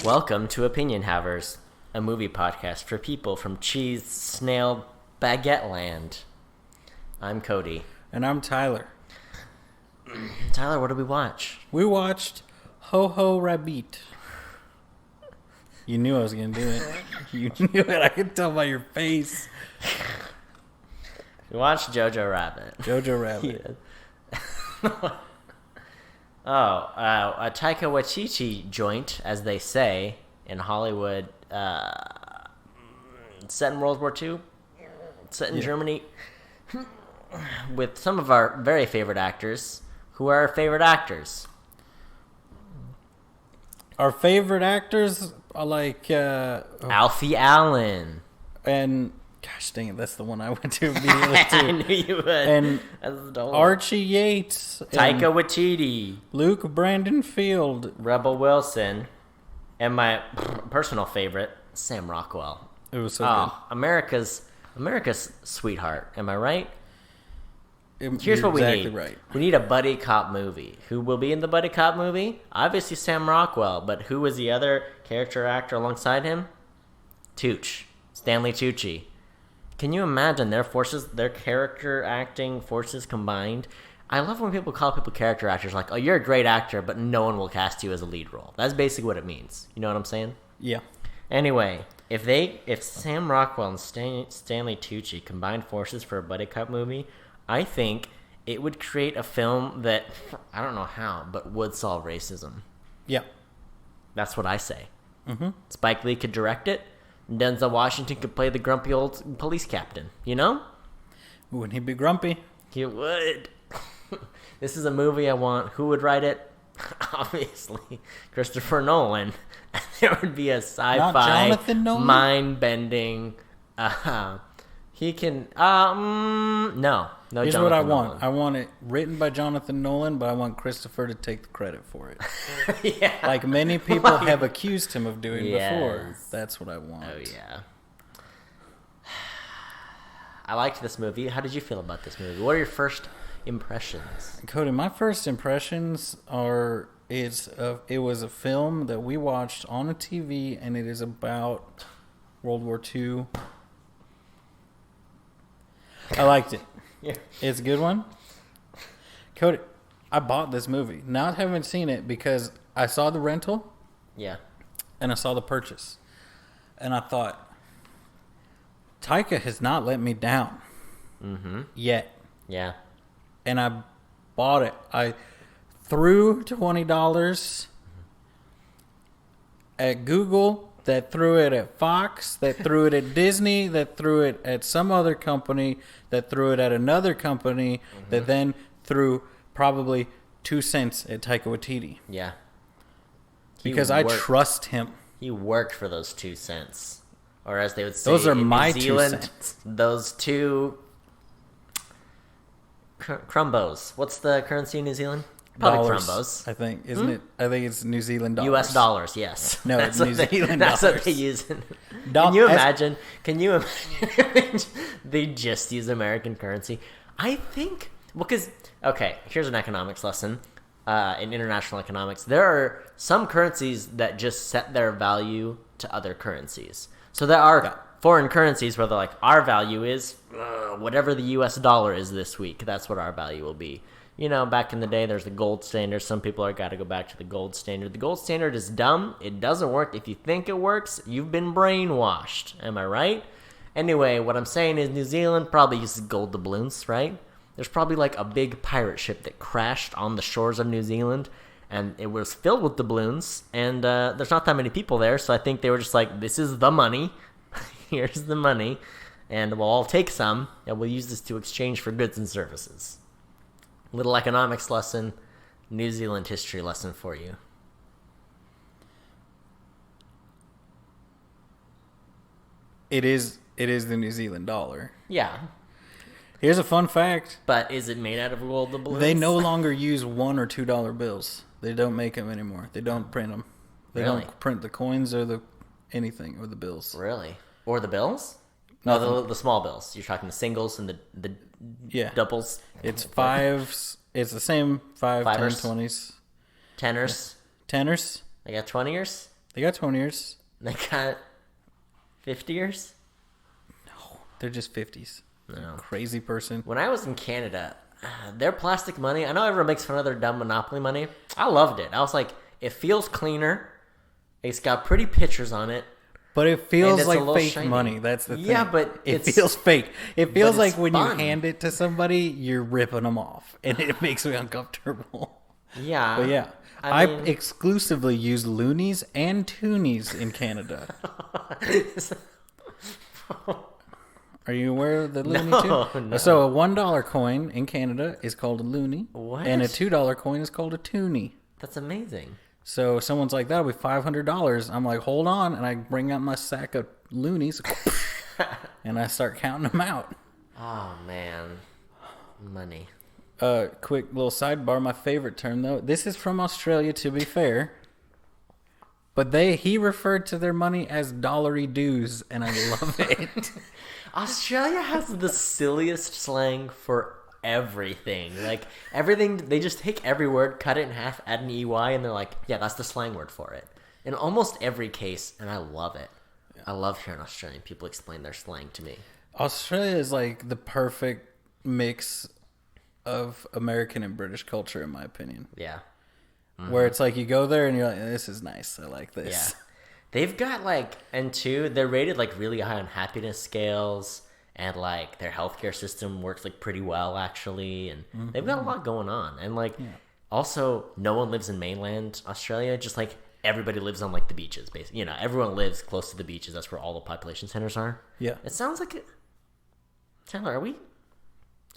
Welcome to Opinion Havers, a movie podcast for people from cheese, snail, baguette land. I'm Cody. And I'm Tyler. Tyler, what did we watch? We watched Jojo Rabbit. You knew I was going to do it. You knew it. I could tell by your face. We watched Jojo Rabbit. Jojo Rabbit. A Taika Waititi joint, as they say, in Hollywood, set in World War II, set in Germany, with some of our very favorite actors. Who are our favorite actors? Our favorite actors are like... Alfie Allen. And... Gosh dang it, that's the one I went to immediately too. I knew you would. And Archie Yates. Taika Waititi. Luke Brandon Field. Rebel Wilson. And my personal favorite, Sam Rockwell. It was so good. America's sweetheart. Am I right? Here's You're what we exactly need. Right. We need a buddy cop movie. Who will be in the buddy cop movie? Obviously Sam Rockwell, but who was the other character actor alongside him? Tucci. Stanley Tucci. Can you imagine their character acting forces combined? I love when people call people character actors like, oh, you're a great actor, but no one will cast you as a lead role. That's basically what it means. You know what I'm saying? Yeah. Anyway, if Sam Rockwell and Stanley Tucci combined forces for a buddy cop movie, I think it would create a film that, I don't know how, but would solve racism. Yeah. That's what I say. Mm-hmm. Spike Lee could direct it. Denzel Washington could play the grumpy old police captain, you know? Wouldn't he be grumpy? He would. This is a movie I want. Who would write it? Obviously, Christopher Nolan. There would be a sci-fi, mind-bending... he can... No. Here's Jonathan what I Nolan. want. I want it written by Jonathan Nolan, but I want Christopher to take the credit for it. Yeah. Like many people have accused him of doing before. Yes. That's what I want. Oh, yeah. I liked this movie. How did you feel about this movie? What are your first impressions? Cody, my first impressions are it was a film that we watched on a TV, and it is about World War II. I liked it. Yeah. It's a good one. Cody, I bought this movie. Not having seen it because I saw the rental. Yeah. And I saw the purchase. And I thought, Taika has not let me down. Mm-hmm. Yet. Yeah. And I bought it. I threw $20 at Google, that threw it at Fox, that threw it at Disney, that threw it at some other company, that threw it at another company, that then threw probably 2 cents at Taika Waititi. Yeah. Because I trust him. He worked for those 2 cents. Or as they would say those are in my New Zealand, 2 cents. Those 2 crumbos. What's the currency in New Zealand? Probably dollars, crumbos. I think, isn't it? I think it's New Zealand dollars. U.S. dollars, yes. No, that's New Zealand That's dollars. what they use. Can you imagine? They just use American currency? I think, because, okay, here's an economics lesson in international economics. There are some currencies that just set their value to other currencies. So there are foreign currencies where they're like, our value is whatever the U.S. dollar is this week. That's what our value will be. You know, back in the day, there's the gold standard. Some people are got to go back to the gold standard. The gold standard is dumb. It doesn't work. If you think it works, you've been brainwashed. Am I right? Anyway, what I'm saying is New Zealand probably uses gold doubloons, right? There's probably like a big pirate ship that crashed on the shores of New Zealand, and it was filled with doubloons, and there's not that many people there, so I think they were just like, this is the money. Here's the money, and we'll all take some, and we'll use this to exchange for goods and services. Little economics lesson, New Zealand history lesson for you. It is the New Zealand dollar. Yeah. Here's a fun fact. But is it made out of gold doubloons? They no longer use $1 or $2 bills. They don't make them anymore. They don't print them. They don't print the coins or the anything or the bills. Really? Or the bills? No, the small bills. You're talking the singles and the yeah. doubles. It's 5s It's the same 5, 10, Fivers. 20s. Tenors. Tenors. They got 20ers. They got 20ers. They got 50ers. No, they're just 50s. No. Crazy person. When I was in Canada, their plastic money, I know everyone makes fun of their dumb Monopoly money. I loved it. I was like, it feels cleaner. It's got pretty pictures on it. But it feels like fake shiny. money. That's the thing. Yeah, but it feels fake. It feels like when fun. you hand it to somebody, you're ripping them off. And it makes me uncomfortable. Yeah. But yeah. I exclusively use loonies and toonies in Canada. Are you aware of the loony tune? No. So a $1 coin in Canada is called a loony. What? And a $2 coin is called a toonie. That's amazing. So someone's like, that'll be $500. I'm like, hold on. And I bring out my sack of loonies. And I start counting them out. Oh, man. Money. Quick little sidebar. My favorite term, though. This is from Australia, to be fair. But he referred to their money as dollary dues, and I love it. Australia has the silliest slang for everything. Like, everything, they just take every word, cut it in half, add an EY, and they're like, yeah, that's the slang word for it. In almost every case, and I love it. I love hearing Australian people explain their slang to me. Australia is like the perfect mix of American and British culture, in my opinion. Yeah. Mm-hmm. Where it's like you go there and you're like, this is nice. I like this. Yeah. They've got like, and two, they're rated like really high on happiness scales, and like their healthcare system works like pretty well actually, and they've got a lot going on. And like, also, no one lives in mainland Australia, just like everybody lives on like the beaches, basically. You know, everyone lives close to the beaches. That's where all the population centers are. Yeah. It sounds like it. Taylor,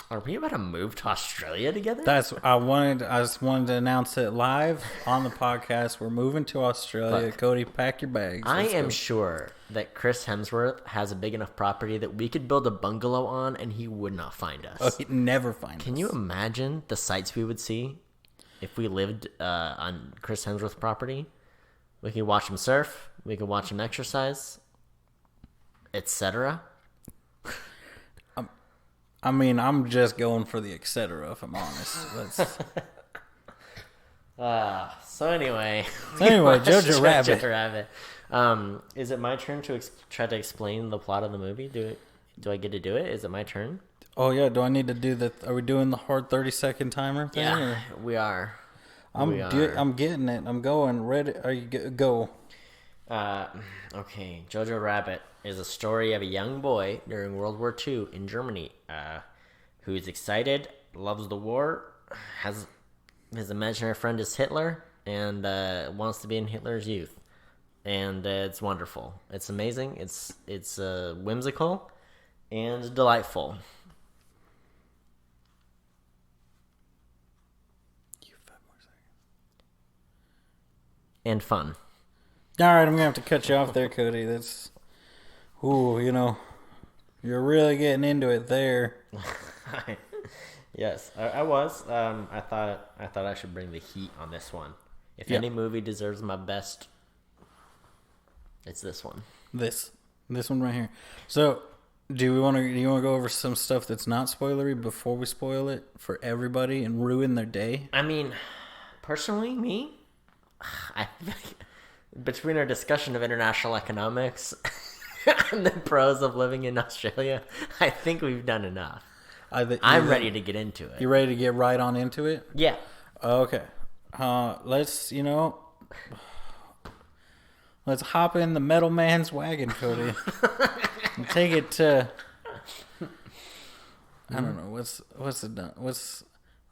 are we about to move to Australia together? I just wanted to announce it live on the podcast. We're moving to Australia. Look, Cody, pack your bags. I am sure that Chris Hemsworth has a big enough property that we could build a bungalow on and he would not find us. Oh, he'd never find us. Can you imagine the sights we would see if we lived on Chris Hemsworth's property? We could watch him surf. We could watch him exercise, etc. I mean, I'm just going for the etc. if I'm honest. So anyway, Jojo Rabbit. Jojo Rabbit. Is it my turn to try to explain the plot of the movie? Do I get to do it? Is it my turn? Oh yeah. Do I need to do are we doing the hard 30-second timer thing? Yeah, or? we are. I'm getting it. I'm going. Ready? Are you go? Okay, Jojo Rabbit is a story of a young boy during World War II in Germany who is excited, loves the war, has his imaginary friend is Hitler, and wants to be in Hitler's youth. And it's wonderful. It's amazing. It's whimsical and delightful. You 5 more seconds. And fun. All right, I'm gonna have to cut you off there, Cody. That's, you're really getting into it there. Yes, I was. I thought I should bring the heat on this one. If any movie deserves my best, it's this one. This one right here. So, do you want to go over some stuff that's not spoilery before we spoil it for everybody and ruin their day? I mean, personally, between our discussion of international economics and the pros of living in Australia, I think we've done enough. I'm ready to get into it. You ready to get right on into it? Yeah. Okay. Let's hop in the metal man's wagon, Cody, and take it to. I don't know what's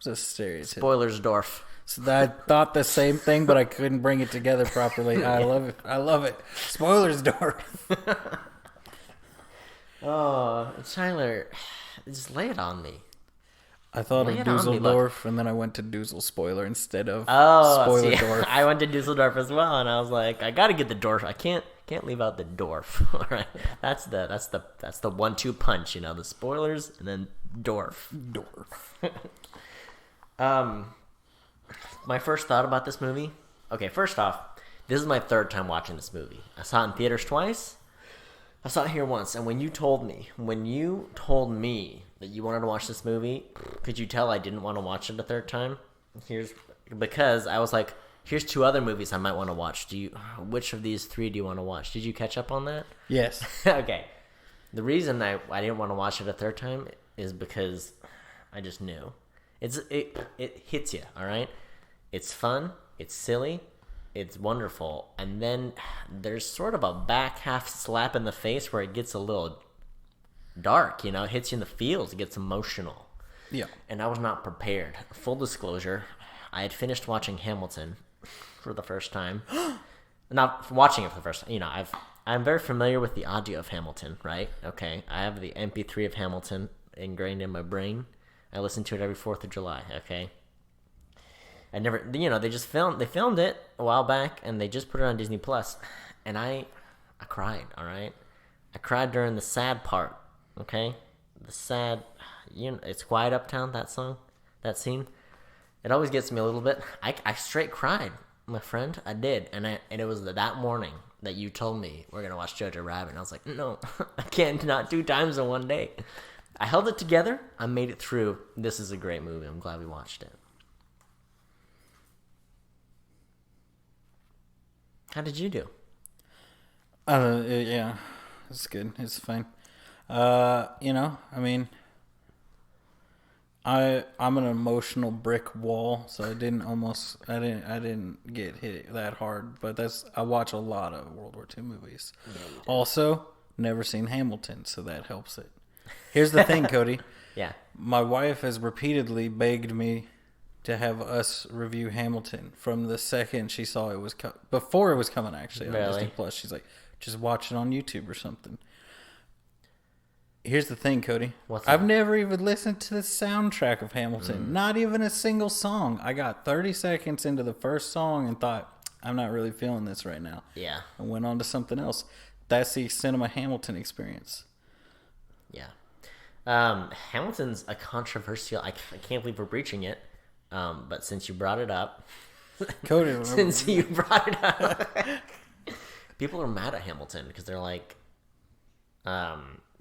a stereotype. Spoilersdorf. So I thought the same thing, but I couldn't bring it together properly. I love it. Spoilersdorf. Oh, Tyler, just lay it on me. I thought of Dusseldorf, and then I went to Dussel Spoiler instead of Spoilerdorf. See, I went to Dusseldorf as well, and I was like, I got to get the Dorf. I can't leave out the Dorf. All right, that's the 1-2 punch. The spoilers and then Dorf. My first thought about this movie. Okay, first off, this is my third time watching this movie. I saw it in theaters twice. I saw it here once, and when you told me you wanted to watch this movie. Could you tell I didn't want to watch it a third time? Because I was like, here's 2 other movies I might want to watch. Which of these 3 do you want to watch? Did you catch up on that? Yes. Okay. The reason I didn't want to watch it a third time is because I just knew. It hits you, all right? It's fun, it's silly, it's wonderful, and then there's sort of a back half slap in the face where it gets a little dark, it hits you in the feels, it gets emotional. Yeah. And I was not prepared. Full disclosure, I had finished watching Hamilton for the first time. Not watching it for the first time. I'm very familiar with the audio of Hamilton, right? Okay. I have the MP3 of Hamilton ingrained in my brain. I listen to it every 4th of July, okay? I never, they filmed it a while back, and they just put it on Disney Plus, and I cried, all right? I cried during the sad part, okay? The sad, It's Quiet Uptown, that song, that scene. It always gets me a little bit. I straight cried, my friend. I did, and it was that morning that you told me we're gonna watch Jojo Rabbit, and I was like, no, I can't, not 2 times in one day. I held it together. I made it through. This is a great movie. I'm glad we watched it. How did you do? Yeah, it's good. It's fine. I'm an emotional brick wall, so I didn't get hit that hard. But I watch a lot of World War II movies. Yeah, also, never seen Hamilton, so that helps it. Here's the thing, Cody. Yeah. My wife has repeatedly begged me to have us review Hamilton from the second she saw it was before it was coming, actually, on Disney Plus. She's like, just watch it on YouTube or something. Here's the thing, Cody. I've never even listened to the soundtrack of Hamilton. Not even a single song. I got 30 seconds into the first song and thought, I'm not really feeling this right now. Yeah. And went on to something else. That's the extent of my Hamilton experience. Yeah. Hamilton's a controversial... I can't believe we're breaching it. But since you brought it up... Cody, people are mad at Hamilton because they're like...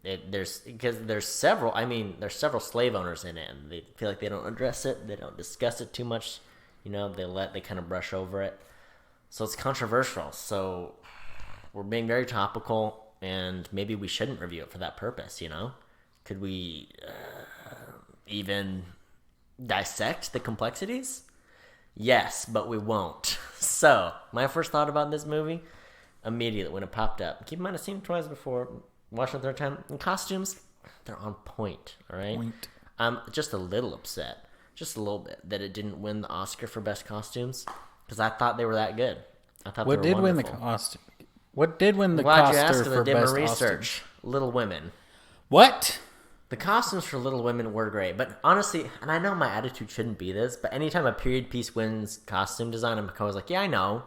There's several slave owners in it, and they feel like they don't address it, they don't discuss it too much, they kind of brush over it, so it's controversial. So we're being very topical, and maybe we shouldn't review it for that purpose. Could we even dissect the complexities? Yes, but we won't. So my first thought about this movie immediately when it popped up, keep in mind I've seen it twice before, watching it the third time, in costumes, they're on point, all right? Point. I'm just a little upset, just a little bit, that it didn't win the Oscar for Best Costumes, because I thought they were that good. I thought what they were win the costume? What did win the Oscar for Best Costumes? Glad you asked, because I did my research. Little Women. What? The costumes for Little Women were great, but honestly, and I know my attitude shouldn't be this, but anytime a period piece wins costume design, I'm always like, yeah, I know.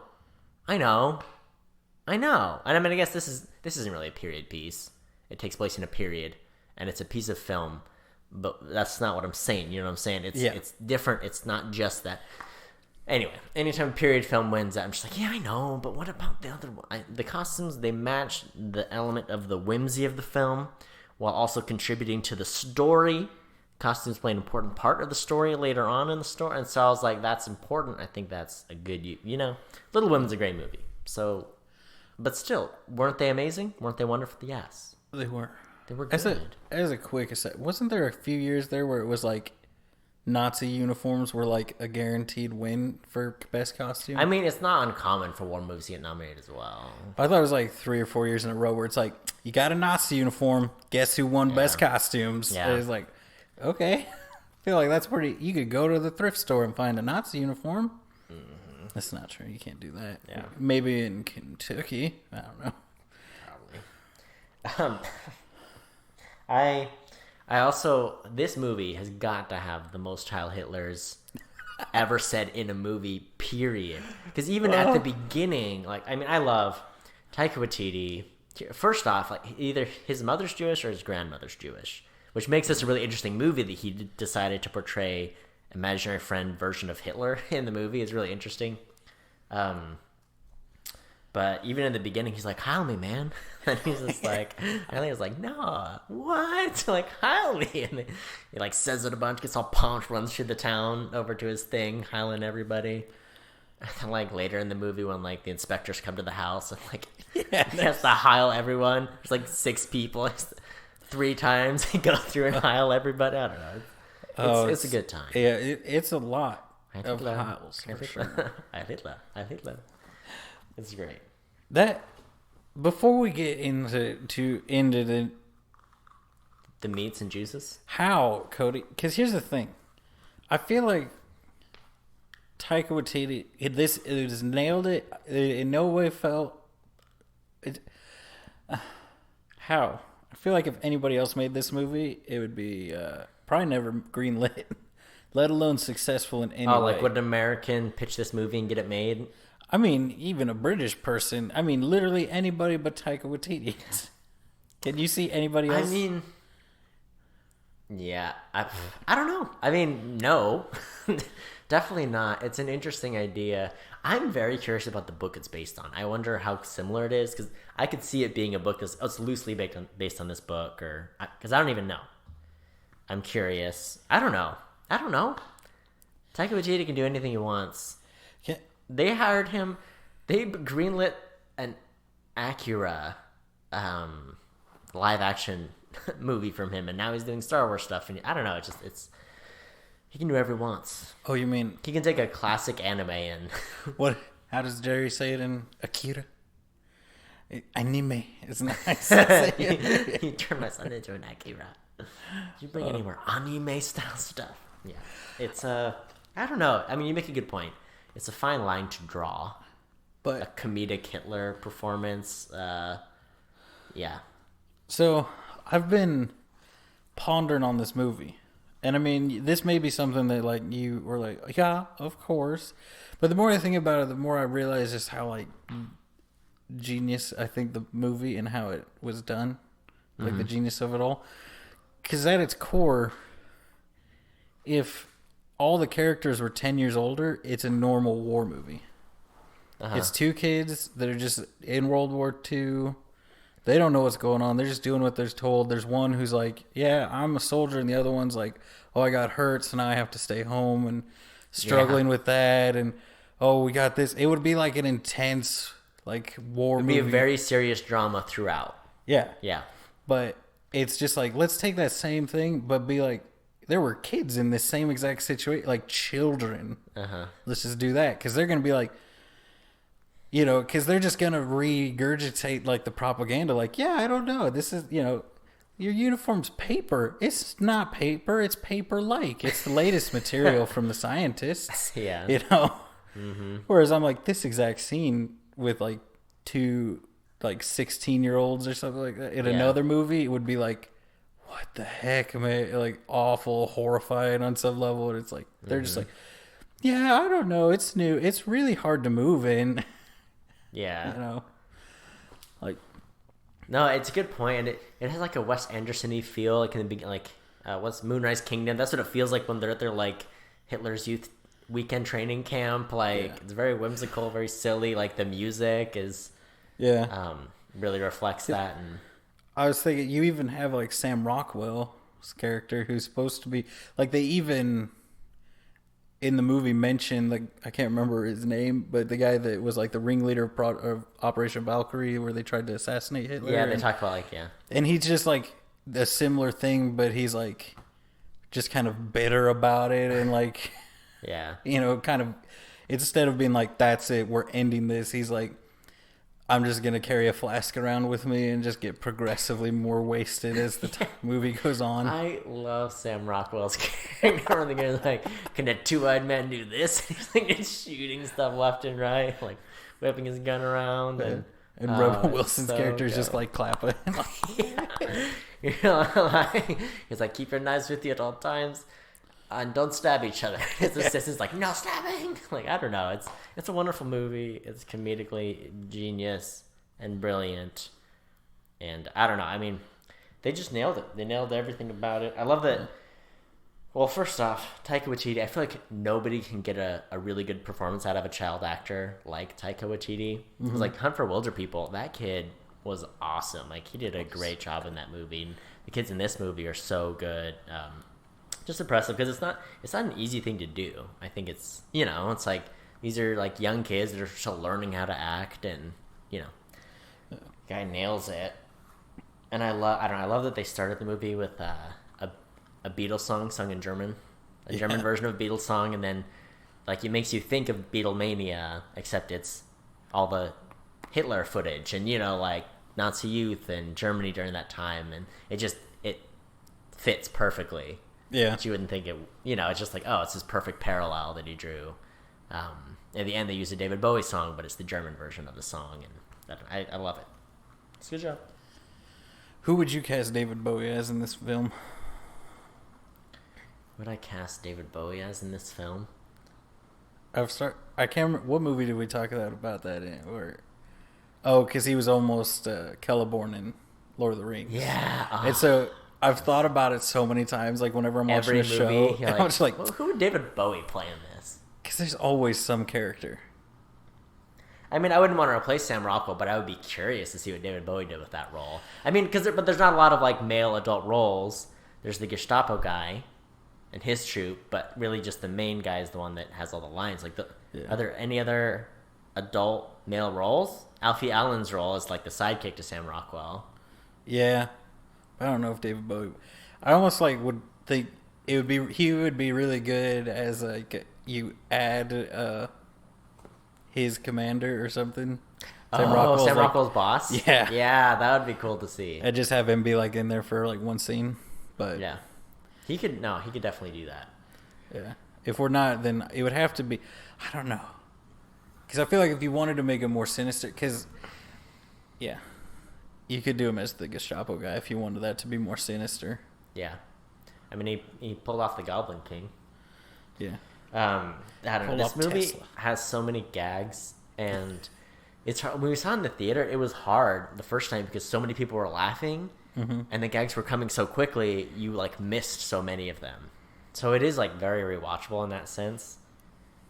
And I mean, I guess this isn't really a period piece. It takes place in a period, and it's a piece of film, but that's not what I'm saying. You know what I'm saying? It's different. It's not just that. Anyway, anytime a period film wins that, I'm just like, yeah, I know, but what about the other one? The costumes, they match the element of the whimsy of the film while also contributing to the story. Costumes play an important part of the story later on in the story, and so I was like, that's important. I think that's a good, Little Women's a great movie. So, but still, weren't they amazing? Weren't they wonderful? Yes. They were. They were good. As a quick aside, wasn't there a few years there where it was like Nazi uniforms were like a guaranteed win for Best Costume? I mean, it's not uncommon for war movies to get nominated as well. I thought it was like 3 or 4 years in a row where it's like, you got a Nazi uniform, guess who won Best Costumes? Yeah. It's like, okay. I feel like that's pretty... You could go to the thrift store and find a Nazi uniform. Mm-hmm. That's not true. You can't do that. Yeah. Maybe in Kentucky. I don't know. I also, this movie has got to have the most Heil Hitlers ever said in a movie, period. Because even at the beginning, I love Taika Waititi. First off, either his mother's Jewish or his grandmother's Jewish, which makes this a really interesting movie that he decided to portray imaginary friend version of Hitler in the movie. Is really interesting. But even in the beginning, he's like, "Heil me, man," and he's just like, and he's like, "No, what?" Like, "Heil me," and he like says it a bunch, gets all pumped, runs through the town over to his thing, heiling everybody. And like later in the movie, when like the inspectors come to the house and like he has to heil everyone. There's like 6 people. 3 times he goes through and heil everybody. I don't know. It's a good time. Yeah, it's a lot of heils for sure. Hitler. It's great. That before we get into the meats and juices. How, Cody? Because here's the thing, I feel like Taika Waititi it just nailed it. It in no way felt it. How? I feel like if anybody else made this movie, it would be probably never greenlit, let alone successful in any way. Oh, like would an American pitch this movie and get it made? I mean, even a British person. I mean, literally anybody but Taika Waititi. Can you see anybody else? I mean, yeah, I don't know. I mean, no, definitely not. It's an interesting idea. I'm very curious about the book it's based on. I wonder how similar it is, because I could see it being a book that's loosely based on this book, or because I don't even know. I'm curious. I don't know. Taika Waititi can do anything he wants. They hired him. They greenlit an Acura live action movie from him, and now he's doing Star Wars stuff. And I don't know. It's he can do whatever he wants. Oh, you mean he can take a classic anime and what? How does Jerry say it in Akira? Anime. It's nice. He turned my son into an Akira. You bring any more anime style stuff? Yeah, it's I don't know. I mean, you make a good point. It's a fine line to draw, but a comedic Hitler performance. Yeah. So I've been pondering on this movie, and I mean, this may be something that like you were like, yeah, of course. But the more I think about it, the more I realize just how like genius I think the movie and how it was done, like the genius of it all. Because at its core, if all the characters were 10 years older, it's a normal war movie. It's 2 kids that are just in World War II. They don't know what's going on. They're just doing what they're told. There's one who's like, yeah, I'm a soldier. And the other one's like, oh, I got hurt, so now I have to stay home and struggling with that. And, oh, we got this. It would be like an intense like war movie. It would be a very serious drama throughout. Yeah. Yeah. But it's just like, let's take that same thing, but be like, there were kids in this same exact situation, like children. Let's just do that. Because they're going to be like, you know, because they're just going to regurgitate like the propaganda. Like, yeah, I don't know. This is, you know, your uniform's paper. It's not paper. It's paper-like. It's the latest material from the scientists. Yeah. You know? Whereas I'm like, this exact scene with like 2 like 16-year-olds or something like that in another movie, it would be like, what the heck, man? Like awful, horrifying on some level. And it's like they're just like, yeah, I don't know. It's new. It's really hard to move in. Yeah, you know, like no, it's a good point, and it has like a Wes Anderson-y feel. Like in the beginning, like what's Moonrise Kingdom? That's what it feels like when they're at their like Hitler's youth weekend training camp. Like it's very whimsical, very silly. Like the music is really reflects that. And I was thinking, you even have like Sam Rockwell's character who's supposed to be like, they even in the movie mention, like, I can't remember his name, but the guy that was like the ringleader of Operation Valkyrie, where they tried to assassinate Hitler. Yeah, they talk about like and he's just like a similar thing, but he's like just kind of bitter about it, and like you know, kind of instead of being like, that's it, we're ending this, he's like, I'm just going to carry a flask around with me and just get progressively more wasted as the movie goes on. I love Sam Rockwell's character. The guy's like, can a 2-eyed man do this? He's like just shooting stuff left and right, like whipping his gun around. And Rebel Wilson's character is just like clapping. You know, like, he's like, keep your knives with you at all times. And don't stab each other. His assistant's like, no stabbing. Like, I don't know. It's a wonderful movie. It's comedically genius and brilliant. And I don't know. I mean, they just nailed it. They nailed everything about it. I love that. Well, first off, Taika Waititi, I feel like nobody can get a really good performance out of a child actor like Taika Waititi. Because, like, Hunt for Wilder People, that kid was awesome. Like, he did a great job in that movie. And the kids in this movie are so good. Just impressive, because it's not an easy thing to do. I think it's, it's like, these are, like, young kids that are still learning how to act, and, guy nails it. And I love that they started the movie with, a Beatles song sung in German, German version of a Beatles song, and then like it makes you think of Beatlemania, except it's all the Hitler footage and like Nazi youth and Germany during that time, and it fits perfectly. Yeah, but you wouldn't think it. It's just like, oh, it's this perfect parallel that he drew. At the end, they use a David Bowie song, but it's the German version of the song, and I love it. It's a good job. Who would you cast David Bowie as in this film? Would I cast David Bowie as in this film? I can't remember. What movie did we talk about that in? Because he was almost Celeborn in Lord of the Rings. Yeah. And so I've thought about it so many times, like whenever I'm watching a show. I'm just like, well, who would David Bowie play in this? Because there's always some character. I mean, I wouldn't want to replace Sam Rockwell, but I would be curious to see what David Bowie did with that role. I mean, but there's not a lot of like male adult roles. There's the Gestapo guy and his troupe, but really just the main guy is the one that has all the lines. Like, are there any other adult male roles? Alfie Allen's role is like the sidekick to Sam Rockwell. Yeah, I don't know if David Bowie. I almost like would think he would be really good as like you add his commander or something. Sam Rockwell's boss. Yeah, that would be cool to see. I'd just have him be like in there for like one scene, but yeah. He could definitely do that. Yeah. If we're not, then it would have to be, I don't know. Because I feel like if you wanted to make him more sinister, you could do him as the Gestapo guy if you wanted that to be more sinister. Yeah. I mean, he pulled off the Goblin King. Yeah. I don't know. This movie has so many gags, and it's hard. When we saw it in the theater, it was hard the first time because so many people were laughing. Mm-hmm. And the gags were coming so quickly, you like missed so many of them. So it is like very rewatchable in that sense.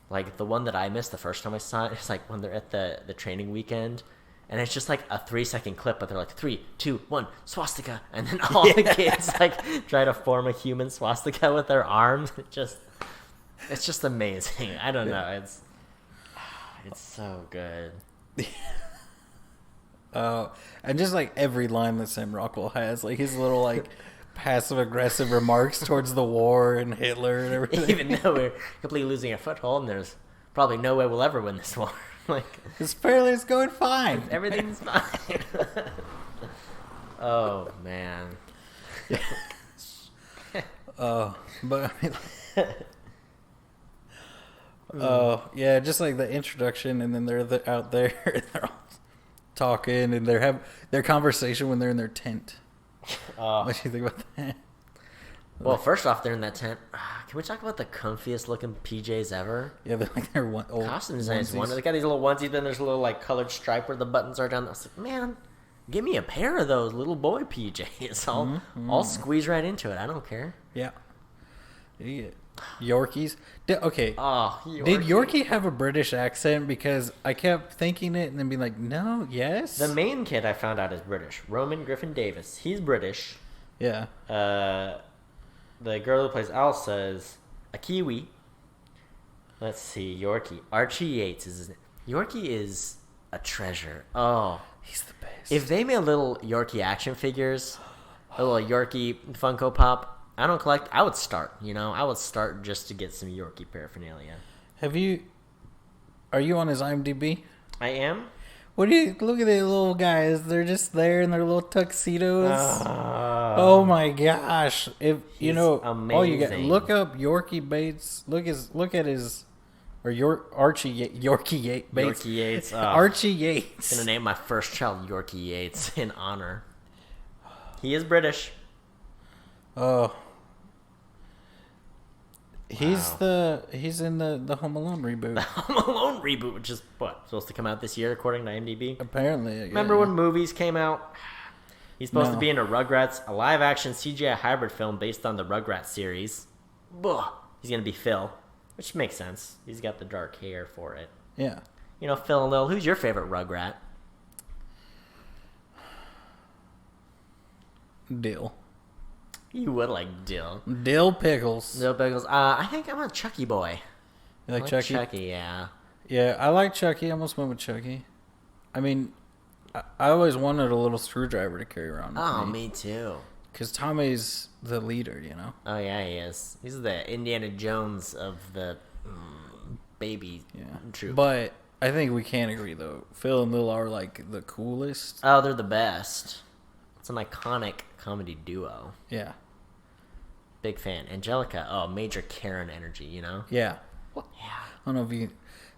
Like the one that I missed the first time I saw it is like when they're at the training weekend, and it's just like a 3-second clip, but they're like 3, 2, 1, swastika, and then all the kids like try to form a human swastika with their arms. It's just amazing. I don't know. It's so good. And just like every line that Sam Rockwell has, like his little like passive aggressive remarks towards the war and Hitler and everything. Even though we're completely losing a foothold and there's probably no way we'll ever win this war. Like, apparently it's going fine. Everything's fine. Oh man. But I mean, yeah, just like the introduction, and then they're out there, and they're all talking, and they have their conversation when they're in their tent. What do you think about that? Well, first off, they're in that tent. Can we talk about the comfiest looking PJs ever? Yeah, they're like their old costume design is one. They got these little onesies, then there's a little like colored stripe where the buttons are down. I was like, man, give me a pair of those little boy PJs. I'll squeeze right into it. I don't care. Yeah. Yorkies. Okay. Yorkie. Did Yorkie have a British accent? Because I kept thinking it and then being like, no, yes. The main kid I found out is British. Roman Griffin Davis. He's British. Yeah. The girl who plays Elsa is a Kiwi. Let's see. Yorkie. Archie Yates is his name. Yorkie is a treasure. Oh. He's the best. If they made little Yorkie action figures, a little Yorkie Funko Pop, I don't collect. I would start, I would start just to get some Yorkie paraphernalia. Are you on his IMDb? I am. What do you look at the little guys? They're just there in their little tuxedos. Oh my gosh! If you know, amazing. Look up Yorkie Bates. Look at his Archie Yorkie Yates. Bates. Yorkie Yates. Archie Yates. I'm gonna name my first child Yorkie Yates in honor. He is British. Oh. He's in the Home Alone reboot. The Home Alone reboot, which is supposed to come out this year according to IMDb. Apparently. Remember when movies came out? He's supposed to be in a Rugrats, a live-action CGI hybrid film based on the Rugrats series. he's gonna be Phil, which makes sense. He's got the dark hair for it. Yeah. You know, Phil and Lil. Who's your favorite Rugrat? Dill. You would like Dill. Dill Pickles. Dill Pickles. I think I'm a Chucky boy. You like I Chucky? Chucky, yeah. Yeah, I like Chucky. I almost went with Chucky. I mean, I always wanted a little screwdriver to carry around with Oh, me. me too. Because Tommy's the leader, you know? Oh, yeah, he is. He's the Indiana Jones of the baby troop. But I think we can agree, though. Phil and Lil are, like, the coolest. Oh, they're the best. It's an iconic comedy duo. Yeah. Big fan. Angelica, major Karen energy, you know? Yeah. Yeah. I don't know if you...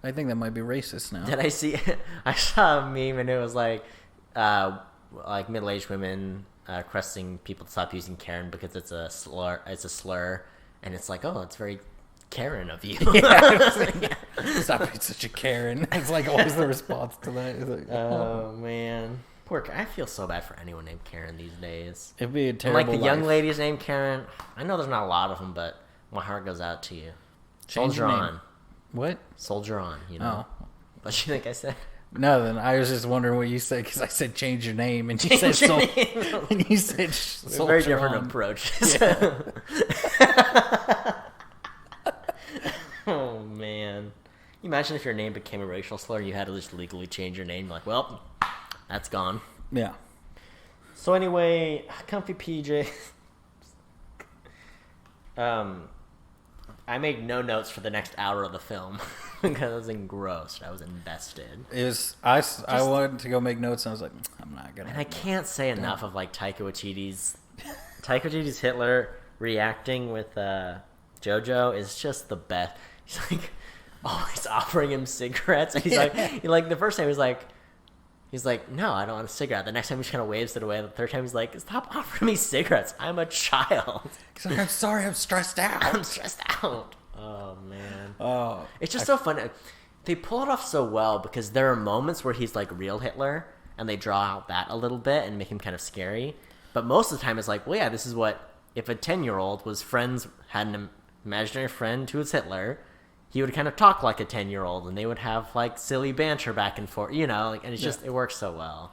I think that might be racist now. Did I see... I saw a meme and it was like middle-aged women requesting people to stop using Karen because it's a slur. And it's like, oh, it's very Karen of you. Yeah. Stop being such a Karen. It's like always the response to that. It's like, Oh, man. Poor I feel so bad for anyone named Karen these days. It'd be a And terrible like the young life. ladies named Karen. I know there's not a lot of them, but my heart goes out to you. Change Soldier your name. on. What? Soldier on, you know. Oh. What you think I said? Nothing. I was just wondering what you said because I said change your name and you Change said your sol- name. and you said Very different on. approaches. Yeah. Oh, man. You imagine if your name became a racial slur and you had to just legally change your name. Like, well, that's gone. Yeah. So anyway, comfy PJ. I made no notes for the next hour of the film because I was engrossed. I was invested. It was I wanted to go make notes and I was like, I'm not gonna. And I can't say enough of like Taika Waititi's Hitler reacting with Jojo is just the best. He's like always offering him cigarettes, and he's like the first time he's like, no, I don't want a cigarette. The next time he just kind of waves it away. The third time he's like, stop offering me cigarettes. I'm a child. He's like, I'm sorry, I'm stressed out. I'm stressed out. Oh man. Oh, It's just so funny. They pull it off so well because there are moments where he's like real Hitler and they draw out that a little bit and make him kind of scary. But most of the time it's like, well, yeah, this is what, if a 10-year-old had an imaginary friend who was Hitler, he would kind of talk like a 10-year-old and they would have like silly banter back and forth, you know, like, and it's just, it works so well.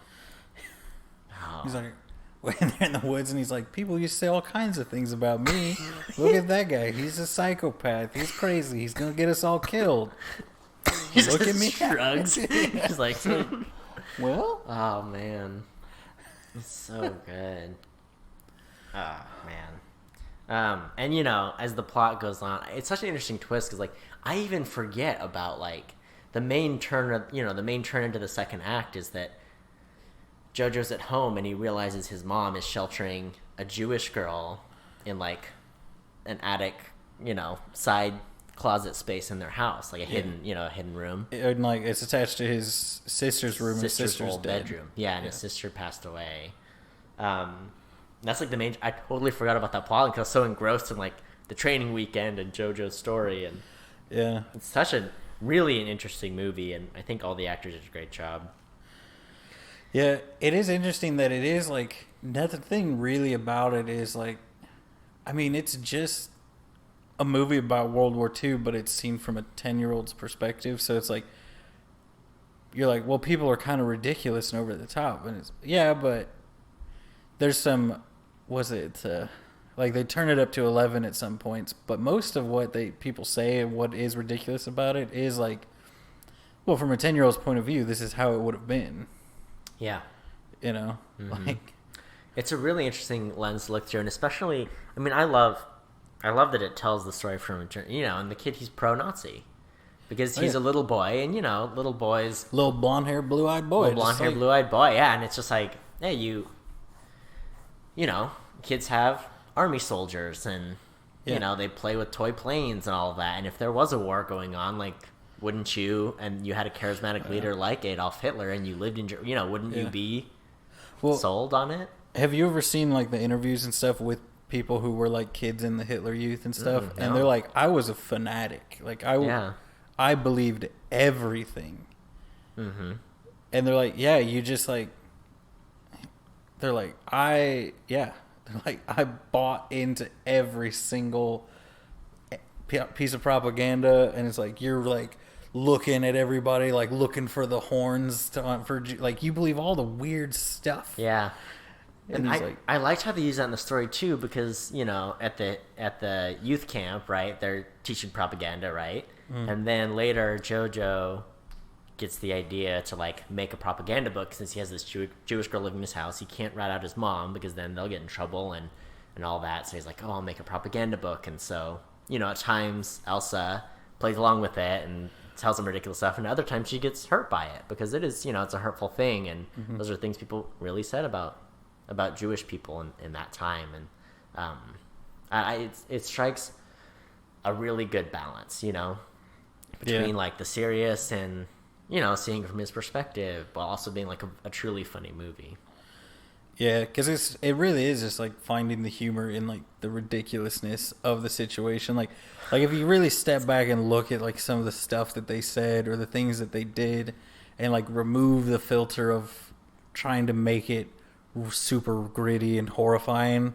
Oh. he's like, when they're in the woods and he's like, people used to say all kinds of things about me. Look at that guy. He's a psychopath. He's crazy. He's going to get us all killed. Look at me. Shrugs. He's like, Well, oh man, it's so good. Oh man. And you know, as the plot goes on, it's such an interesting twist because like I even forget about like the main turn into the second act is that Jojo's at home and he realizes his mom is sheltering a Jewish girl in like an attic, you know, side closet space in their house, like a hidden room. and like it's attached to his sister's room. His Sister's sister's old dead. bedroom. Yeah, and his sister passed away. That's like the main. I totally forgot about that plot because I was so engrossed in like the training weekend and JoJo's story, and Yeah. it's such a really an interesting movie, and I think all the actors did a great job. Yeah, it is interesting that it is like nothing thing really about it is like, I mean, it's just a movie about World War II, but it's seen from a 10-year-old's perspective. So it's like, you're like, well, people are kind of ridiculous and over the top, and it's but there's some, like they turn it up to 11 at some points, but most of what people say and what is ridiculous about it is like, well, from a 10-year-old's point of view, this is how it would have been. Yeah, You know, like it's a really interesting lens to look through, and especially, I mean, I love that it tells the story from and the kid, he's pro-Nazi because he's a little boy, and little boys, little blonde hair, blue eyed boy, blue-eyed boy, yeah, and it's just like, hey, kids have army soldiers, and they play with toy planes and all of that, and if there was a war going on, like, wouldn't you, and you had a charismatic leader like Adolf Hitler, and you lived in, wouldn't you be sold on it? Have you ever seen like the interviews and stuff with people who were like kids in the Hitler Youth and stuff? No. And they're like, I was a fanatic. Like I believed everything. Mm-hmm. And they're like, yeah, you just like. They're like, I bought into every single piece of propaganda, and it's like you're like looking at everybody, like looking for the horns like you believe all the weird stuff. Yeah. And he's I liked how they use that in the story too, because at the youth camp, right, they're teaching propaganda, right, and then later Jojo gets the idea to like make a propaganda book since he has this Jewish girl living in his house. He can't rat out his mom because then they'll get in trouble and all that. So he's like, oh, I'll make a propaganda book, and so at times Elsa plays along with it and tells him ridiculous stuff, and other times she gets hurt by it because it is it's a hurtful thing, and those are things people really said about Jewish people in that time, and it strikes a really good balance, between like the serious and seeing it from his perspective, but also being like a truly funny movie. Yeah, because it really is just like finding the humor in like the ridiculousness of the situation. Like if you really step back and look at like some of the stuff that they said or the things that they did, and like remove the filter of trying to make it super gritty and horrifying,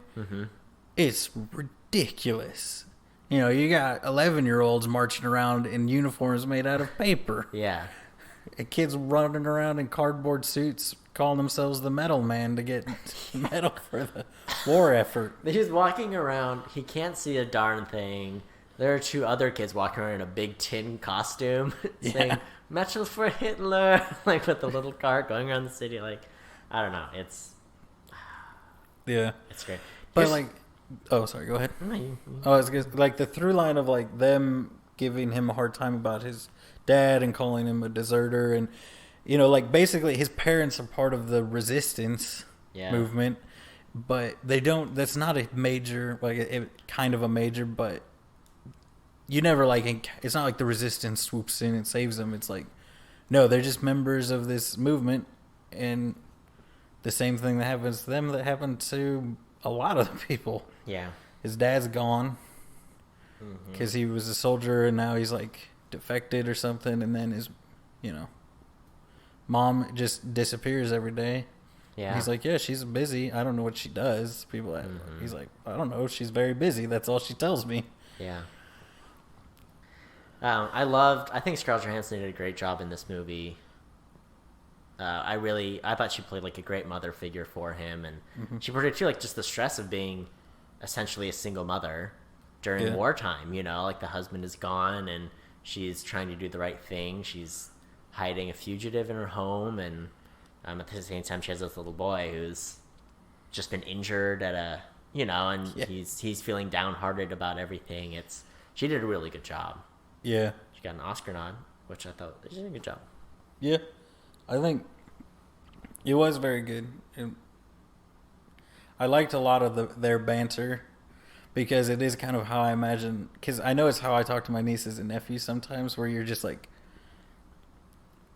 it's ridiculous. You got 11-year-olds marching around in uniforms made out of paper. Yeah. And kids running around in cardboard suits calling themselves the Metal Man to get metal for the war effort. He's walking around. He can't see a darn thing. There are two other kids walking around in a big tin costume saying, "Metal for Hitler," like with the little car going around the city. Like, I don't know. It's great. But sorry, go ahead. Oh, it's like the through line of like them giving him a hard time about his dad and calling him a deserter, and like basically his parents are part of the resistance movement, but they don't. That's not a major, kind of a major, but you never it's not like the resistance swoops in and saves them. It's like, no, they're just members of this movement, and the same thing that happens to them that happened to a lot of the people. Yeah. His dad's gone because he was a soldier, and now he's like defected or something, and then his mom just disappears every day. Yeah. He's like, yeah, she's busy. I don't know what she does. He's like, I don't know. She's very busy. That's all she tells me. Yeah. I think Scarlett Johansson did a great job in this movie. I thought she played like a great mother figure for him, and she portrayed too like just the stress of being essentially a single mother during wartime. Like the husband is gone and she's trying to do the right thing. She's hiding a fugitive in her home, and at the same time she has this little boy who's just been injured and he's feeling downhearted about everything. She did a really good job. Yeah. She got an Oscar nod, which I thought she did a good job. Yeah. I think it was very good. I liked a lot of their banter, because it is kind of how I imagine, because I know it's how I talk to my nieces and nephews sometimes, where you're just like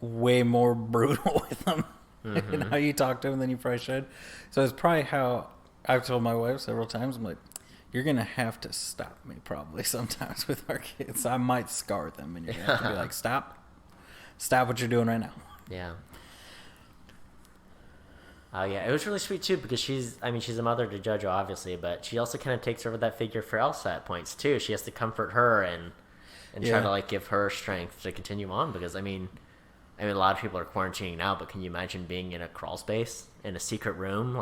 way more brutal with them and how you talk to them than you probably should. So it's probably how I've told my wife several times, I'm like, you're going to have to stop me probably sometimes with our kids. I might scar them, and you're going to have to be like, stop what you're doing right now. Yeah. Oh, yeah. It was really sweet, too, because she's a mother to Jojo, obviously, but she also kind of takes over that figure for Elsa at points, too. She has to comfort her and try to, give her strength to continue on, because, I mean, a lot of people are quarantining now, but can you imagine being in a crawl space, in a secret room,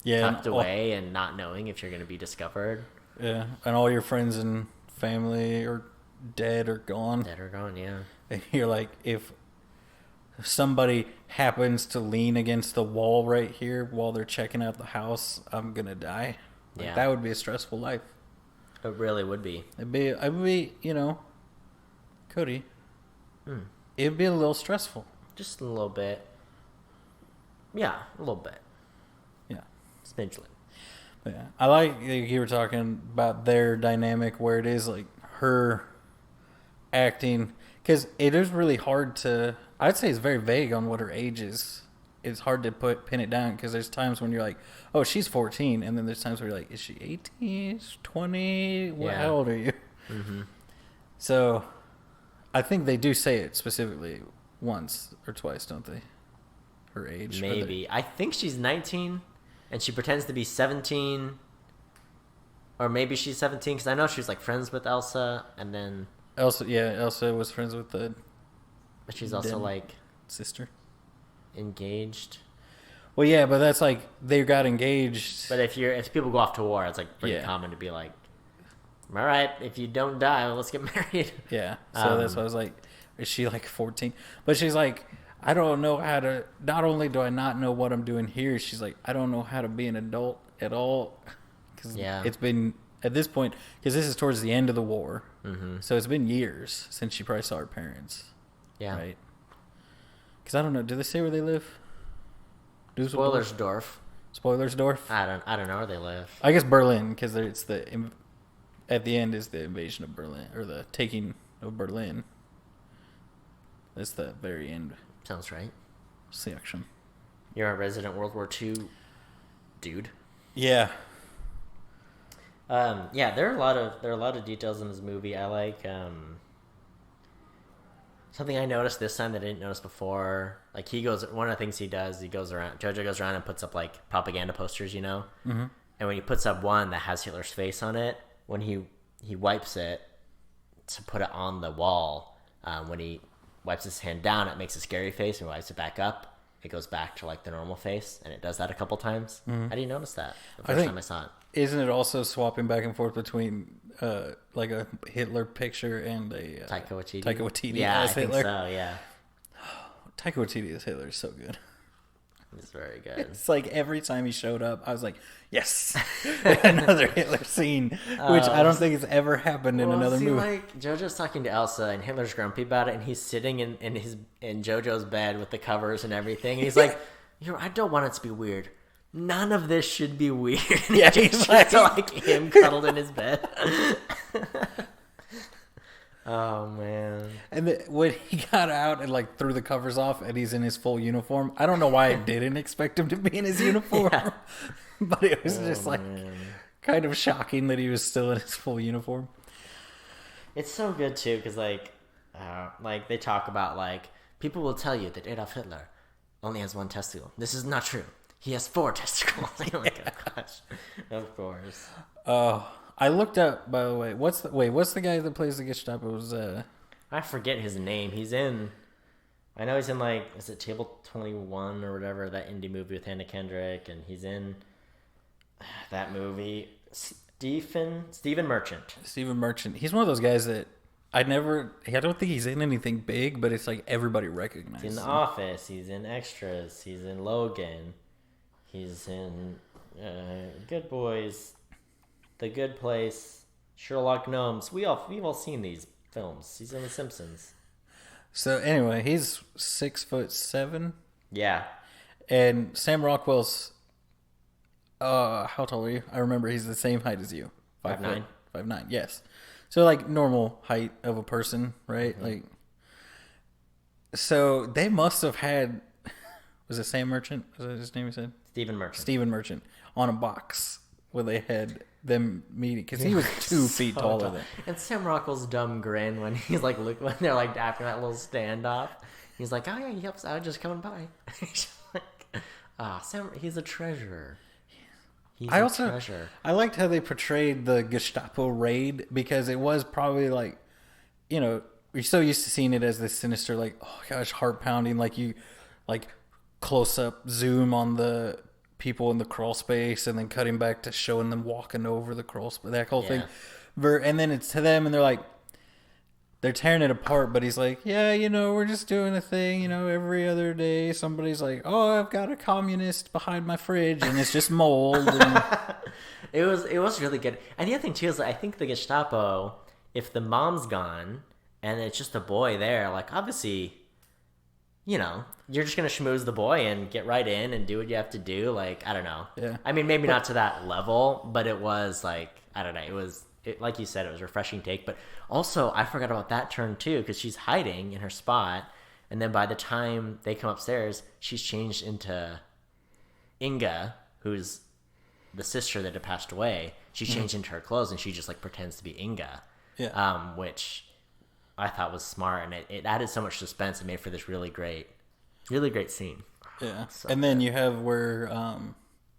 tucked away and not knowing if you're going to be discovered? Yeah, and all your friends and family are dead or gone. Yeah. And you're like, if somebody happens to lean against the wall right here while they're checking out the house, I'm going to die. That would be a stressful life. It really would be. It'd be, Cody, it'd be a little stressful. Just a little bit. Yeah, a little bit. Yeah. Smidgely. Yeah. I like you were talking about their dynamic, where it is like her acting, because it is really hard to, I'd say it's very vague on what her age is. It's hard to pin it down, because there's times when you're like, oh, she's 14, and then there's times where you're like, is she 18? Is she 20? How old are you? Mm-hmm. So I think they do say it specifically once or twice, don't they? Her age. Maybe. I think she's 19, and she pretends to be 17 Or maybe she's 17 because I know she was like friends with Elsa, and then Elsa was friends with the but she's also like sister. engaged. Well, yeah, but that's like they got engaged. But if people go off to war, it's like pretty common to be like, all right, if you don't die, well, let's get married. Yeah, so that's why I was like, is she like 14? But she's like, I don't know how to. Not only do I not know what I'm doing here, she's like, I don't know how to be an adult at all. Because it's been at this point, because this is towards the end of the war, so it's been years since she probably saw her parents. Yeah, right. Because I don't know. Do they say where they live? Spoilersdorf. Spoilersdorf. I don't know where they live. I guess Berlin, because it's at the end is the invasion of Berlin, or the taking of Berlin. That's the very end. Sounds right. Section. You're a resident World War II dude. Yeah. Yeah, there are a lot of details in this movie. I like something I noticed this time that I didn't notice before. Like one of the things he does, Jojo goes around and puts up like propaganda posters, you know? Mm-hmm. And when he puts up one that has Hitler's face on it, when he wipes it to put it on the wall, when he wipes his hand down, it makes a scary face, and wipes it back up, it goes back to like the normal face, and it does that a couple times. Mm-hmm. I didn't notice that the first time I saw it. Isn't it also swapping back and forth between like a Hitler picture and a Taika Waititi? Taika Waititi yeah, as I Hitler? think so, yeah. Taika Waititi as Hitler is so good. It's very good. It's like every time he showed up, I was like, yes, another Hitler scene, which I don't think has ever happened in another movie. Like Jojo's talking to Elsa, and Hitler's grumpy about it, and he's sitting in Jojo's bed with the covers and everything. And he's like, I don't want it to be weird. None of this should be weird. Yeah, he's like him cuddled in his bed. Oh man! And when he got out and like threw the covers off, and he's in his full uniform, I don't know why I didn't expect him to be in his uniform, but it was just like kind of shocking that he was still in his full uniform. It's so good too, because like they talk about like people will tell you that Adolf Hitler only has one testicle. This is not true. He has 4 testicles. Like, oh gosh, of course. Oh. I looked up, by the way. What's the guy that plays the Gestapo's? I forget his name. I know he's in like, is it Table 21 or whatever, that indie movie with Anna Kendrick, and he's in that movie. Stephen Merchant. Stephen Merchant. He's one of those guys that I don't think he's in anything big, but it's like everybody recognizes. He's in The Office. He's in Extras. He's in Logan. He's in Good Boys. The Good Place, Sherlock Gnomes. We've all seen these films. He's in The Simpsons. So anyway, he's 6'7". Yeah. And Sam Rockwell's how tall are you? I remember he's the same height as you. 5'9". 5'9", yes. So like normal height of a person, right? Mm-hmm. Like so they must have had, was it Sam Merchant? Was that his name you said? Stephen Merchant. On a box where they had them meeting, because he was 2 feet taller than. And Sam Rockwell's dumb grin when he's like, look, when they're like after that little standoff, he's like, oh yeah, I was just coming by. He's like, Sam, he's a treasure. He's a treasure. I liked how they portrayed the Gestapo raid, because it was probably like, you're so used to seeing it as this sinister, like, oh gosh, heart pounding, like you, like close up zoom on the people in the crawl space, and then cutting back to showing them walking over the crawl space, that whole thing. And then it's to them, and they're like, they're tearing it apart, but he's like, yeah, we're just doing a thing, every other day somebody's like, oh, I've got a communist behind my fridge, and it's just mold. And... it was really good. And the other thing too is, I think the Gestapo, if the mom's gone and it's just a boy there, like obviously, you're just going to schmooze the boy and get right in and do what you have to do. Like, I don't know. Yeah. I mean, maybe not to that level, but it was like, I don't know. Like you said, it was a refreshing take. But also, I forgot about that turn too, because she's hiding in her spot. And then by the time they come upstairs, she's changed into Inga, who's the sister that had passed away. She changed into her clothes, and she just like pretends to be Inga. Yeah. Which I thought was smart, and it added so much suspense and made for this really great scene. Yeah. So and then you have where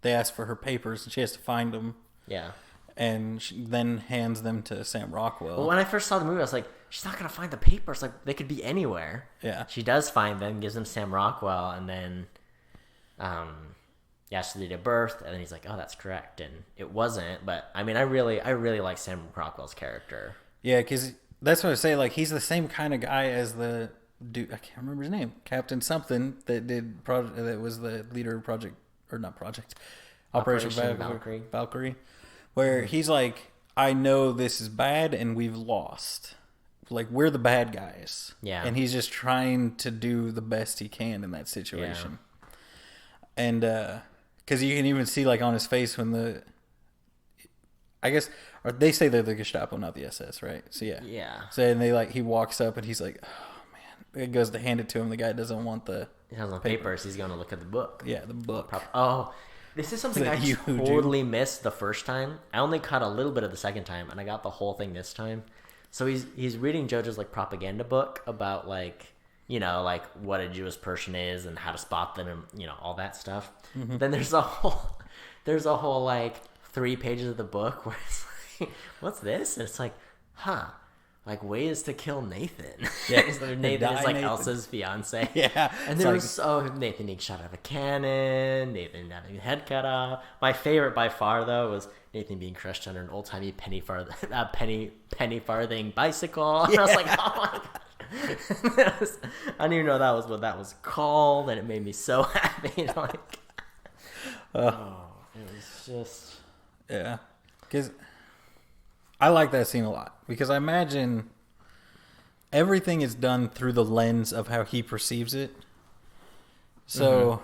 they ask for her papers, and she has to find them. Yeah. and then hands them to Sam Rockwell. Well, when I first saw the movie, I was like, she's not gonna find the papers. Like, they could be anywhere. Yeah. She does find them, gives them Sam Rockwell, and then, yeah, so they did birth, and then he's like, oh, that's correct, and it wasn't. But I mean, I really like Sam Rockwell's character. Yeah, because that's what I say. Like, he's the same kind of guy as the dude. I can't remember his name. Captain something that did that was the leader of Operation Valkyrie, where he's like, I know this is bad and we've lost. Like, we're the bad guys. Yeah. And he's just trying to do the best he can in that situation. Yeah. And because you can even see, like, on his face when I guess, or they say they're the Gestapo, not the SS, right? So yeah. Yeah. So and he walks up and he's like, oh man. It goes to hand it to him. The guy doesn't want the He has no papers. He's going to look at the book. Yeah, the book. Oh, this is something I totally missed the first time. I only caught a little bit of the second time, and I got the whole thing this time. So he's reading Jojo's like propaganda book about like, you know, like what a Jewish person is and how to spot them and, you know, all that stuff. Mm-hmm. Then there's a whole like 3 pages of the book where it's like, what's this? And it's like, like ways to kill Nathan. Yeah, Nathan is like Nathan. Elsa's fiance. Yeah, and there was Nathan being shot out of a cannon. Nathan having his head cut off. My favorite by far though was Nathan being crushed under an old timey penny farthing bicycle. And I was like, oh my god, I didn't even know that was what that was called, and it made me so happy. Like, it was just because. I like that scene a lot because I imagine everything is done through the lens of how he perceives it. So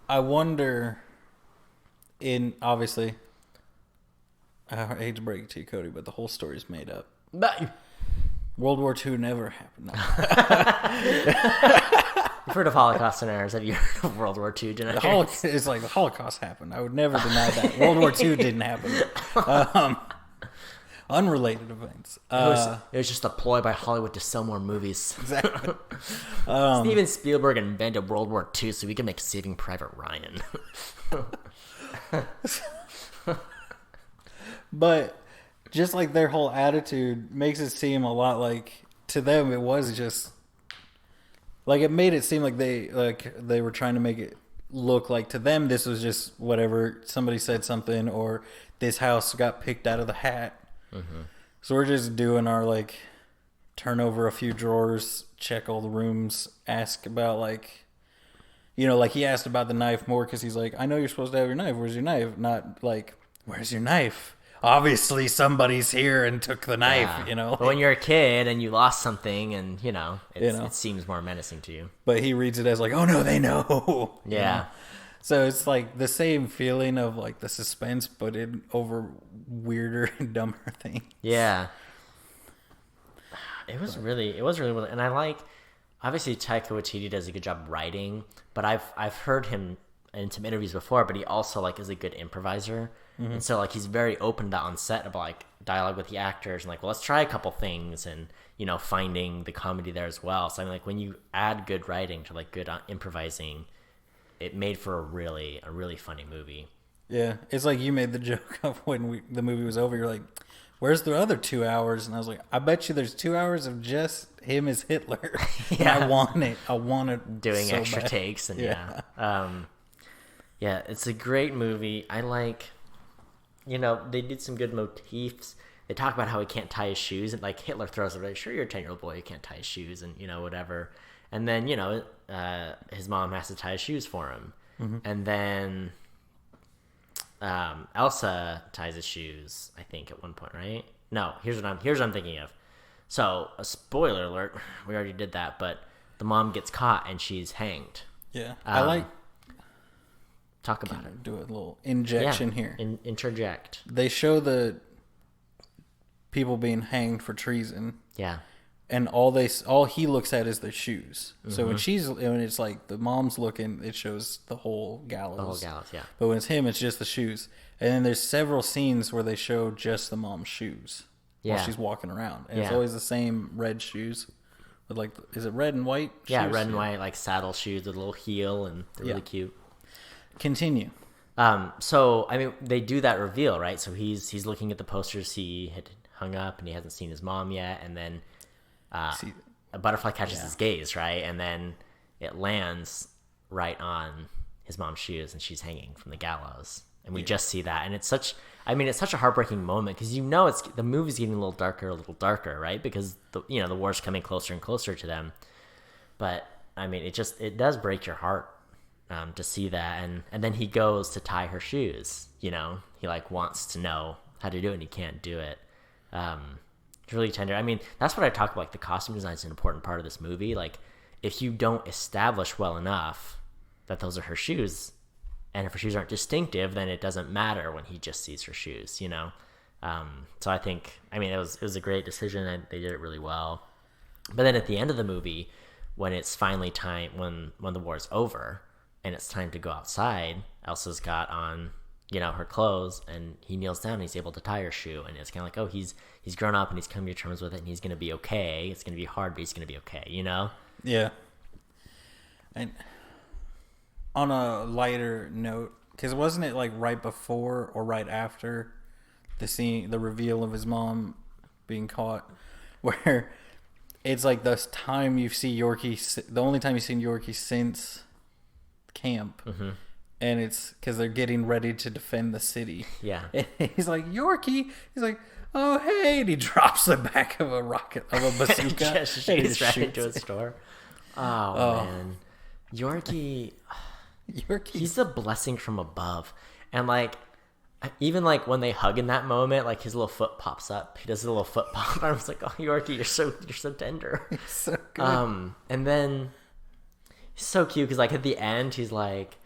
I wonder, obviously, I hate to break it to you, Cody, but the whole story's made up. But World War II never happened. You've heard of Holocaust scenarios. Have you heard of World War II deniers? It's like the Holocaust happened. I would never deny that. World War II didn't happen. Unrelated events. It was just a ploy by Hollywood to sell more movies. Exactly. Steven Spielberg invented World War II so we can make Saving Private Ryan. But just like their whole attitude makes it seem a lot like, to them it was just like, it made it seem like they were trying to make it look like, to them this was just whatever, somebody said something, or this house got picked out of the hat. Mm-hmm. So we're just doing our like turn over a few drawers, check all the rooms, ask about like, you know, like he asked about the knife more because he's like, I know you're supposed to have your knife. Where's your knife? Not like, where's your knife? Obviously somebody's here and took the knife, you know. But when you're a kid and you lost something and, you know, it seems more menacing to you. But he reads it as like, oh no, they know. Yeah. You know? So it's like the same feeling of like the suspense, but in over weirder and dumber things. Yeah. It was really well, and I like, obviously Taika Waititi does a good job writing, but I've heard him in some interviews before, but he also like is a good improviser. Mm-hmm. And so like he's very open to on set of like dialogue with the actors and like, well, let's try a couple things, and you know, finding the comedy there as well. So I mean, like when you add good writing to like good improvising, it made for a really funny movie. Yeah, it's like you made the joke of when the movie was over. You're like, "Where's the other 2 hours?" And I was like, "I bet you there's 2 hours of just him as Hitler." Yeah, I want it. I want it doing so extra bad. takes and yeah, it's a great movie. I like, you know, they did some good motifs. They talk about how he can't tie his shoes, and like Hitler throws it like, "Sure, you're a 10-year-old boy, you can't tie his shoes," and you know, whatever. And then, you know, his mom has to tie his shoes for him. Mm-hmm. And then Elsa ties his shoes, I think, at one point, right? No, here's what I'm thinking of. So, a spoiler alert, we already did that, but the mom gets caught and she's hanged. Yeah. I like... Talk about it. Do a little injection here. Interject. They show the people being hanged for treason. Yeah. And all he looks at is the shoes. Mm-hmm. So when it's like the mom's looking, it shows the whole gallows. The whole gallows, yeah. But when it's him, it's just the shoes. And then there's several scenes where they show just the mom's shoes while she's walking around. And it's always the same red shoes. With like, is it red and white shoes? Yeah, red and white, like saddle shoes with a little heel, and they're really cute. Continue. So I mean, they do that reveal, right? So he's looking at the posters he had hung up, and he hasn't seen his mom yet, and then a butterfly catches his gaze, right? And then it lands right on his mom's shoes, and she's hanging from the gallows, and we just see that, and it's such a heartbreaking moment because it's the movie's getting a little darker, right? Because the war's coming closer and closer to them, but I mean, it does break your heart to see that, and then he goes to tie her shoes. He like wants to know how to do it, and he can't do it. It's really tender. I mean, that's what I talk about. Like, the costume design is an important part of this movie. Like, if you don't establish well enough that those are her shoes, and if her shoes aren't distinctive, then it doesn't matter when he just sees her shoes. So I think, it was a great decision, and they did it really well. But then at the end of the movie, when it's finally time, when the war's over and it's time to go outside, Elsa's got on her clothes, and he kneels down and he's able to tie her shoe, and it's kind of like, oh, he's grown up and he's come to terms with it, and he's gonna be okay. It's gonna be hard, but he's gonna be okay. Yeah. And on a lighter note, because wasn't it like right before or right after the reveal of his mom being caught, where it's like this time you see Yorkie, the only time you've seen Yorkie since camp. Mm-hmm. And it's because they're getting ready to defend the city. Yeah. And he's like, Yorkie. He's like, oh, hey. And he drops the back of a bazooka. Just shoots right into a store. Oh, man. Yorkie, he's a blessing from above. And, like, even, like, when they hug in that moment, like, his little foot pops up. He does a little foot pop. I was like, oh, Yorkie, you're so tender. He's so good. And then he's so cute because, like, at the end, he's like,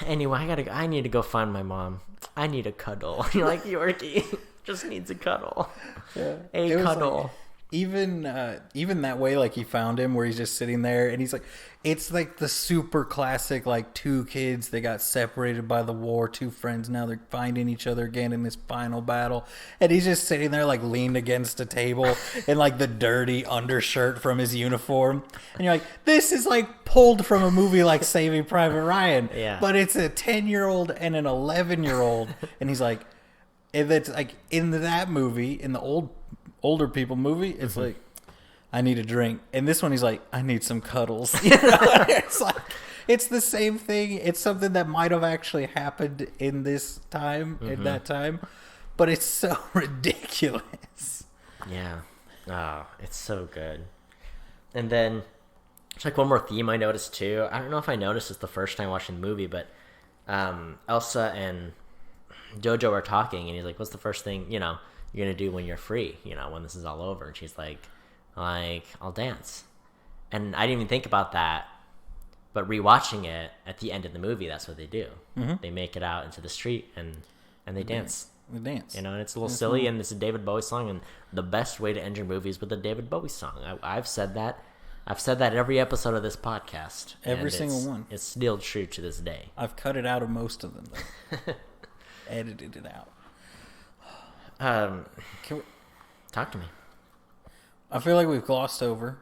anyway, I need to go find my mom. I need a cuddle. You're like, Yorkie just needs a cuddle. Yeah. A cuddle. Like, even that way, like, he found him where he's just sitting there, and he's like, it's like the super classic, like, two kids, they got separated by the war, two friends, now they're finding each other again in this final battle, and he's just sitting there, like, leaned against a table in, like, the dirty undershirt from his uniform, and you're like, this is, like, pulled from a movie like Saving Private Ryan, but it's a 10-year-old and an 11-year-old, and he's like, if it's like in that movie, in the older people movie, it's like, I need a drink. And this one, he's like, I need some cuddles. It's like, it's the same thing. It's something that might have actually happened in this time, in that time, but it's so ridiculous. Yeah. Oh, it's so good. And then there's like one more theme I noticed too. I don't know if I noticed this the first time watching the movie, but Elsa and Jojo are talking, and he's like, what's the first thing, you're going to do when you're free, when this is all over? And she's like, I'll dance. And I didn't even think about that, but rewatching it at the end of the movie, that's what they do. Mm-hmm. They make it out into the street, and they dance. They dance. And it's a little silly, and it's a David Bowie song, and the best way to end your movie is with a David Bowie song. I've said that. I've said that every episode of this podcast. Every single one. It's still true to this day. I've cut it out of most of them, though. Edited it out. Talk to me. I feel like we've glossed over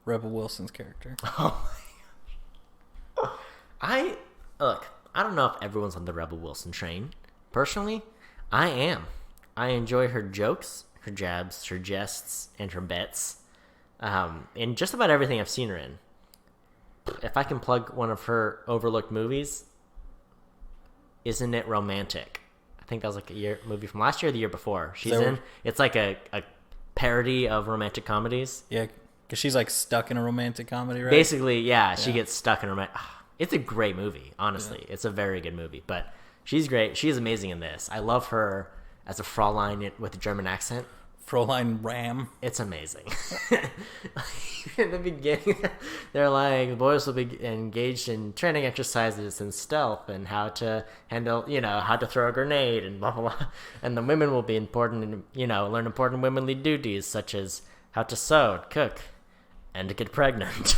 Rebel Wilson's character. Oh my gosh. I don't know if everyone's on the Rebel Wilson train. Personally, I am. I enjoy her jokes, her jabs, her jests, and her bets. In just about everything I've seen her in. If I can plug one of her overlooked movies, Isn't It Romantic? I think that was like a movie from last year or the year before. It's like a parody of romantic comedies. Yeah, because she's like stuck in a romantic comedy, right? Basically, yeah. She gets stuck in a romantic... It's a great movie, honestly. Yeah. It's a very good movie, but she's great. She's amazing in this. I love her as a Fraulein with a German accent. Fraulein Ram. It's amazing. In the beginning, they're like, the boys will be engaged in training exercises and stealth and how to handle, how to throw a grenade and blah, blah, blah. And the women will be important, learn important womanly duties such as how to sew, cook, and to get pregnant.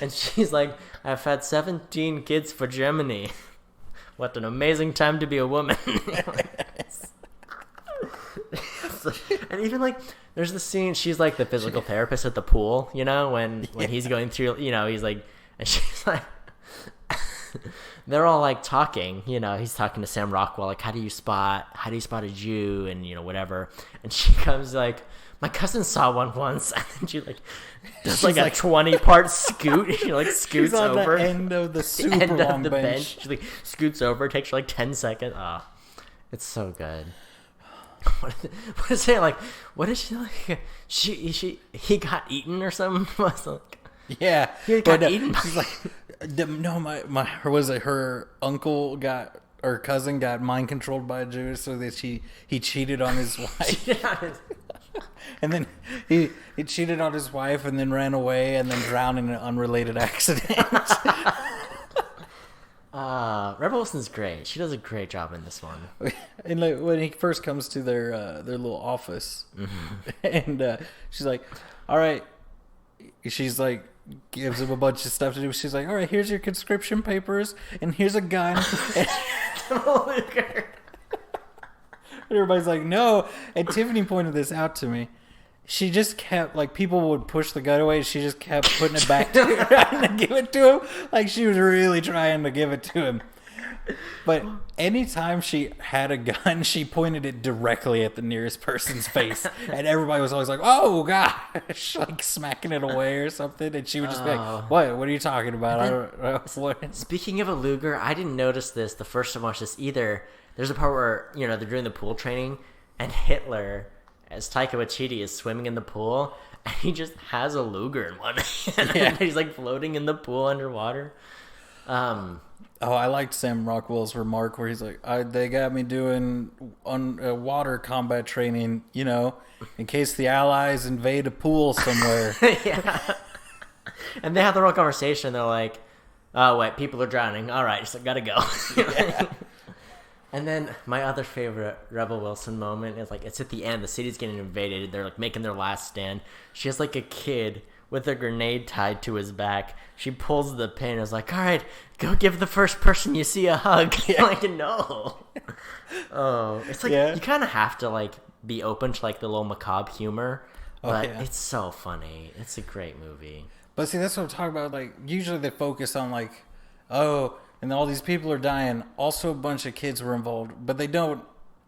And she's like, I've had 17 kids for Germany. What an amazing time to be a woman. And even like there's the scene, she's like the physical therapist at the pool, when he's going through, he's like, and she's like, they're all like talking, he's talking to Sam Rockwell, like, how do you spot a Jew, and whatever. And she comes like, my cousin saw one once, and then she like does like a 20-part scoot. She like scoots she's on over the end of the super long bench. She like scoots over, takes her like 10 seconds. It's so good. What is it like? What is she like? He got eaten or something? Yeah, he got eaten. She's like, no, my was it her uncle got or cousin got mind controlled by a Jew, so that he cheated on his wife. And then he cheated on his wife and then ran away and then drowned in an unrelated accident. Rebel Wilson's great. She does a great job in this one. And like when he first comes to their little office, and she's like, "All right," she's like, gives him a bunch of stuff to do. She's like, "All right, here's your conscription papers, and here's a gun." And everybody's like, no. And Tiffany pointed this out to me. She just kept, like, people would push the gun away. She just kept putting it back to him, trying to give it to him. Like, she was really trying to give it to him. But anytime she had a gun, she pointed it directly at the nearest person's face. And everybody was always like, oh, gosh, like smacking it away or something. And she would just be like, what? What are you talking about? I don't know. What? Speaking of a Luger, I didn't notice this the first time I watched this either. There's a part where, they're doing the pool training, and Hitler, as Taika Waititi, is swimming in the pool, and he just has a Luger in one hand. Yeah. And he's like floating in the pool underwater. I liked Sam Rockwell's remark where he's like, they got me doing water combat training, in case the Allies invade a pool somewhere. Yeah. And they have the real conversation. They're like, oh, wait, people are drowning. All right, so gotta go. Yeah. And then my other favorite Rebel Wilson moment is like, it's at the end. The city's getting invaded. They're like making their last stand. She has like a kid with a grenade tied to his back. She pulls the pin and is like, all right, go give the first person you see a hug. Yeah. Like, no. It's like, you kind of have to like be open to like the little macabre humor. But it's so funny. It's a great movie. But see, that's what I'm talking about. Like, usually they focus on like, and all these people are dying. Also, a bunch of kids were involved, but they don't.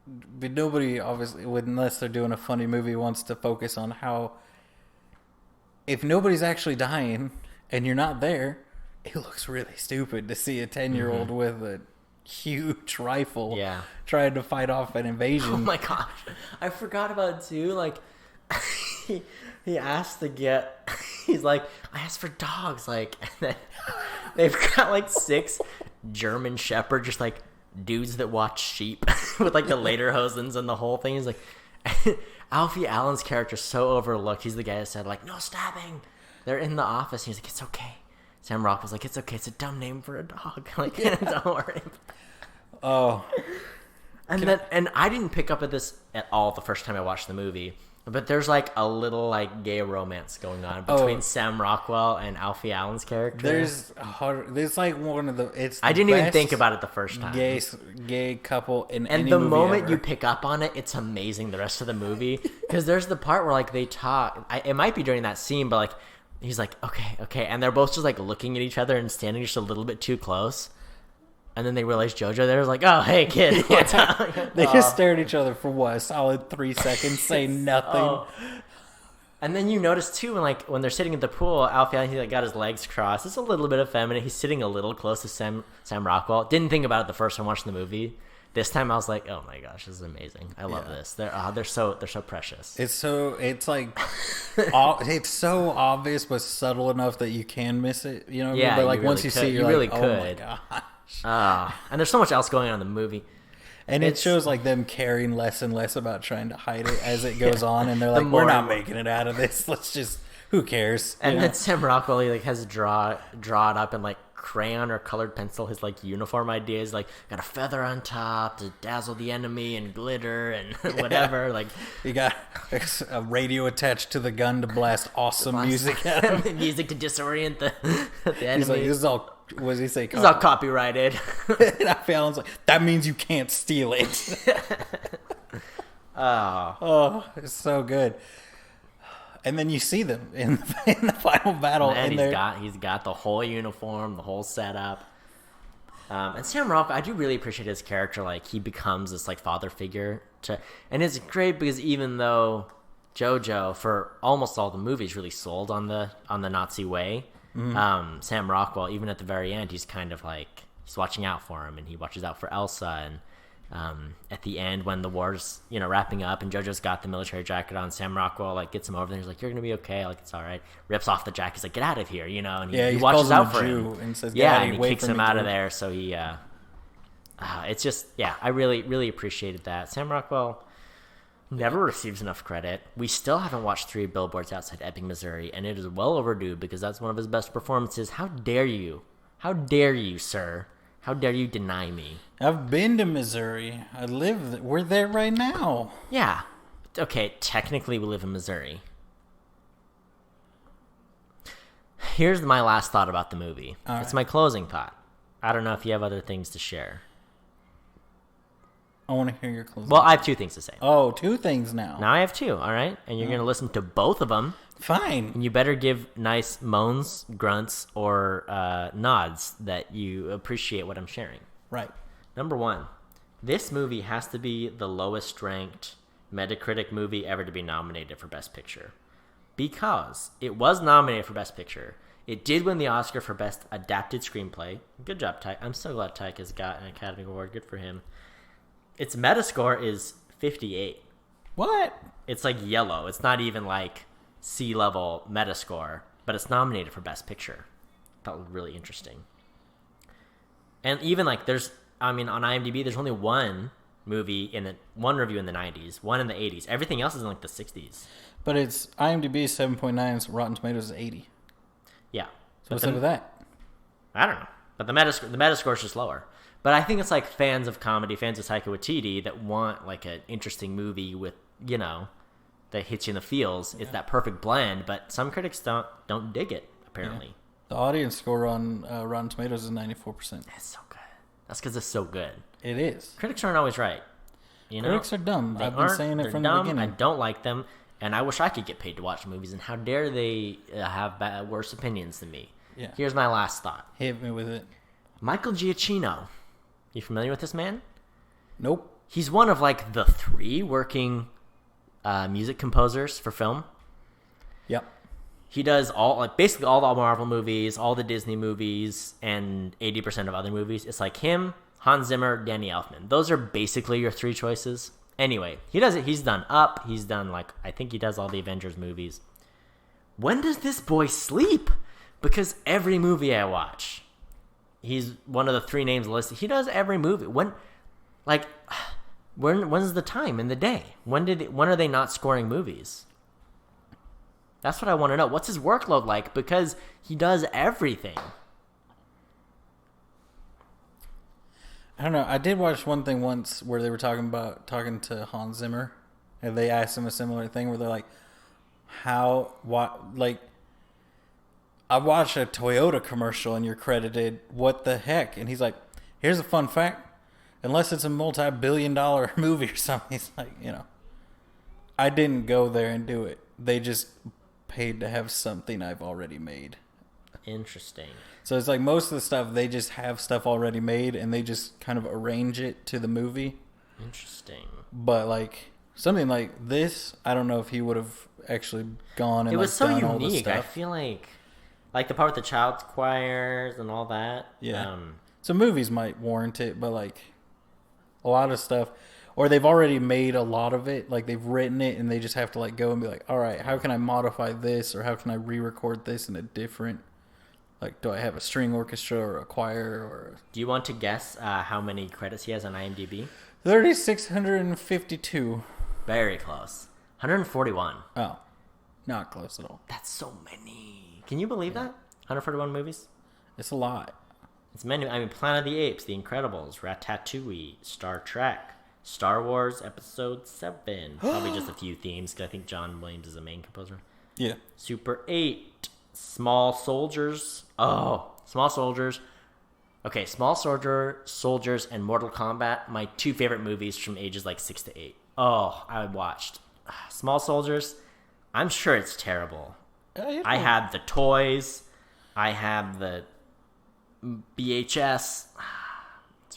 But nobody, obviously, unless they're doing a funny movie, wants to focus on how if nobody's actually dying and you're not there, it looks really stupid to see a 10-year-old with a huge rifle trying to fight off an invasion. Oh my gosh, I forgot about it too. Like he asked to get. He's like, I asked for dogs, like, and then they've got like 6 German Shepherd, just like dudes that watch sheep with like the lederhosens and the whole thing. He's like, Alfie Allen's character's so overlooked. He's the guy that said like, no stabbing. They're in the office. And he's like, it's okay. Sam Rockwell's like, it's okay. It's a dumb name for a dog. Like, don't worry. And I didn't pick up at this at all the first time I watched the movie. But there's like a little like gay romance going on between Sam Rockwell and Alfie Allen's character. There's like one of the. I didn't even think about it the first time. Gay couple in and any the movie moment ever. you pick up on it, it's amazing. The rest of the movie, because there's the part where like they talk. It might be during that scene, but like he's like okay, and they're both just like looking at each other and standing just a little bit too close. And then they realize Jojo there's like, oh, hey, kid, what's up? They just stare at each other for a solid 3 seconds, say nothing. And then you notice, too, when they're sitting at the pool, Alfie, he like, got his legs crossed. It's a little bit effeminate. He's sitting a little close to Sam Rockwell. Didn't think about it the first time watching the movie. This time I was like, oh, my gosh, this is amazing. I love this. They're so precious. It's like, it's so obvious but subtle enough that you can miss it. You know what I mean? But like once you see it, you're like, oh, my gosh. And there's so much else going on in the movie. And it shows like them caring less and less about trying to hide it as it goes on. And they're like, we're not making it out of this. Let's just, who cares? And then Sam Rockwell, he like has to draw it up in like crayon or colored pencil. His like uniform ideas, like got a feather on top to dazzle the enemy and glitter and whatever. Like you got a radio attached to the gun to blast music at him. Music to disorient the enemy. He's like, this is all. What does he say? It's all copyrighted. And I felt like that means you can't steal it. It's so good. And then you see them in the final battle. And he's got the whole uniform, the whole setup. And Sam Rockwell, I do really appreciate his character. Like, he becomes this like father figure and it's great because even though Jojo for almost all the movies really sold on the Nazi way, Sam Rockwell, even at the very end, he's kind of like he's watching out for him, and he watches out for Elsa. And at the end, when the war's wrapping up, and Jojo's got the military jacket on, Sam Rockwell like gets him over there. He's like, "You're gonna be okay. Like, it's all right." Rips off the jacket. He's like, "Get out of here," and he watches out for him and says, and he kicks him out of there. So he, it's just I really really appreciated that. Sam Rockwell never receives enough credit. We still haven't watched 3 Billboards Outside Ebbing, Missouri, and it is well overdue because that's one of his best performances. How dare you? How dare you, sir? How dare you deny me? I've been to Missouri. We're there right now. Yeah. Okay, technically we live in Missouri. Here's my last thought about the movie. It's my closing thought. I don't know if you have other things to share. I want to hear your closing. Well, I have 2 things to say. Oh, 2 things now. Now I have 2, all right? And you're going to listen to both of them. Fine. And you better give nice moans, grunts, or nods that you appreciate what I'm sharing. Right. Number 1, this movie has to be the lowest ranked Metacritic movie ever to be nominated for Best Picture. Because it was nominated for Best Picture. It did win the Oscar for Best Adapted Screenplay. Good job, Tyke. I'm so glad Tyke has got an Academy Award. Good for him. Its Metascore is 58. What? It's like yellow. It's not even like C-level Metascore, but it's nominated for Best Picture. That was really interesting. And even like on IMDb, there's only one review in the 90s, one in the 80s. Everything else is in like the 60s. But it's IMDb 7.9, so Rotten Tomatoes is 80. Yeah. So what's up with that? I don't know. But the Metascore is just lower. But I think it's like fans of comedy, fans of Taika Waititi that want like an interesting movie with, that hits you in the feels. Yeah. It's that perfect blend, but some critics don't dig it, apparently. Yeah. The audience score on Rotten Tomatoes is 94%. It's so good. That's because it's so good. It is. Critics aren't always right. Critics are dumb. I've been saying it from the beginning. I don't like them, and I wish I could get paid to watch movies, and how dare they have worse opinions than me. Yeah. Here's my last thought. Hit me with it. Michael Giacchino. You familiar with this man? Nope. He's one of like the 3 working music composers for film. Yep. He does basically all the Marvel movies, all the Disney movies, and 80% of other movies. It's like him, Hans Zimmer, Danny Elfman. Those are basically your 3 choices. Anyway, he does it. He's done Up. He's done I think he does all the Avengers movies. When does this boy sleep? Because every movie I watch, he's one of the 3 names listed. He does every movie. When's the time in the day? When are they not scoring movies? That's what I want to know. What's his workload like? Because he does everything. I don't know. I did watch one thing once where they were talking to Hans Zimmer, and they asked him a similar thing where they're like, I watched a Toyota commercial and you're credited. What the heck? And he's like, here's a fun fact. Unless it's a multi-billion-dollar movie or something, he's like, I didn't go there and do it. They just paid to have something I've already made. Interesting. So it's like most of the stuff, they just have stuff already made and they just kind of arrange it to the movie. Interesting. But like something like this, I don't know if he would have actually gone and it was so done unique. All the stuff. I feel like the part with the child choirs and all that. Yeah. So movies might warrant it, but like a lot of stuff, or they've already made a lot of it, like they've written it and they just have to like go and be like, all right, how can I modify this, or how can I re-record this in a different, like, do I have a string orchestra or a choir? Or do you want to guess how many credits he has on IMDb? 3,652. Very close. 141. Oh, not close at all. That's so many. Can you believe that? 141 movies? It's a lot. It's many. I mean, Planet of the Apes, The Incredibles, Ratatouille, Star Trek, Star Wars Episode 7. Probably just a few themes, because I think John Williams is the main composer. Yeah. Super 8, Small Soldiers. Oh, Small Soldiers. Okay, Small Soldiers, and Mortal Kombat, my 2 favorite movies from ages like 6 to 8. Oh, I watched Small Soldiers. I'm sure it's terrible. I have the toys. I have the VHS.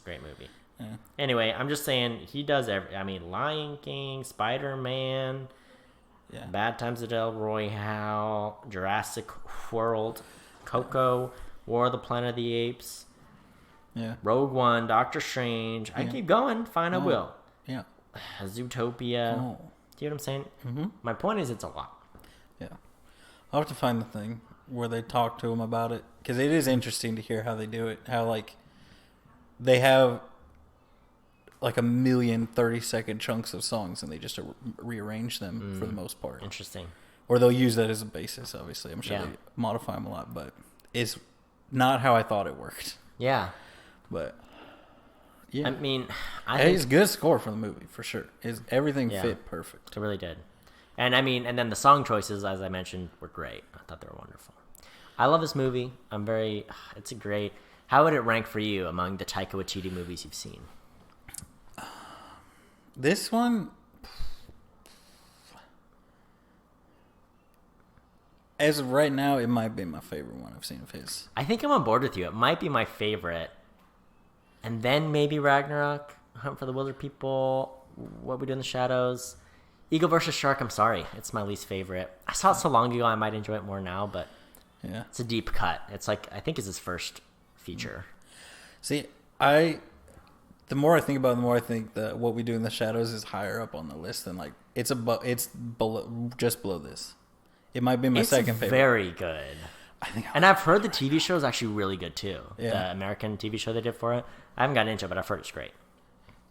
great movie. Yeah. Anyway, I'm just saying he does Lion King, Spider-Man, Yeah. Bad Times at El Royale, Jurassic World, Coco, War of the Planet of the Apes, Yeah. Rogue One, Doctor Strange. I Yeah. keep going. Fine, I will. Yeah. Zootopia. Oh. Do you know what I'm saying? Mm-hmm. My point is, it's a lot. Yeah. I'll have to find the thing where they talk to him about it, because it is interesting to hear how they do it. How, like, they have like 1,030,000 chunks of songs and they just rearrange them for the most part. Interesting. Or they'll use that as a basis, obviously. I'm sure Yeah. they modify them a lot, but it's not how I thought it worked. Yeah. But yeah, I mean, it's a good score for the movie for sure. Everything Yeah. fit perfect. It really did. And I mean, and then the song choices, as I mentioned, were great. I thought they were wonderful. I love this movie. It's a great. How would it rank for you among the Taika Waititi movies you've seen? This one, as of right now, it might be my favorite one I've seen of his. I think I'm on board with you. It might be my favorite. And then maybe Ragnarok, Hunt for the Wilder People, What We Do in the Shadows. Eagle vs. Shark, I'm sorry. It's my least favorite. I saw it so long ago, I might enjoy it more now, but Yeah. it's a deep cut. It's like, I think it's his first feature. See, the more I think about it, the more I think that What We Do in the Shadows is higher up on the list than like it's below, just below this. It might be my second favorite. Very good. I think, And I've heard the TV show is actually really good too. Yeah. The American TV show they did for it. I haven't gotten into it, but I've heard it's great.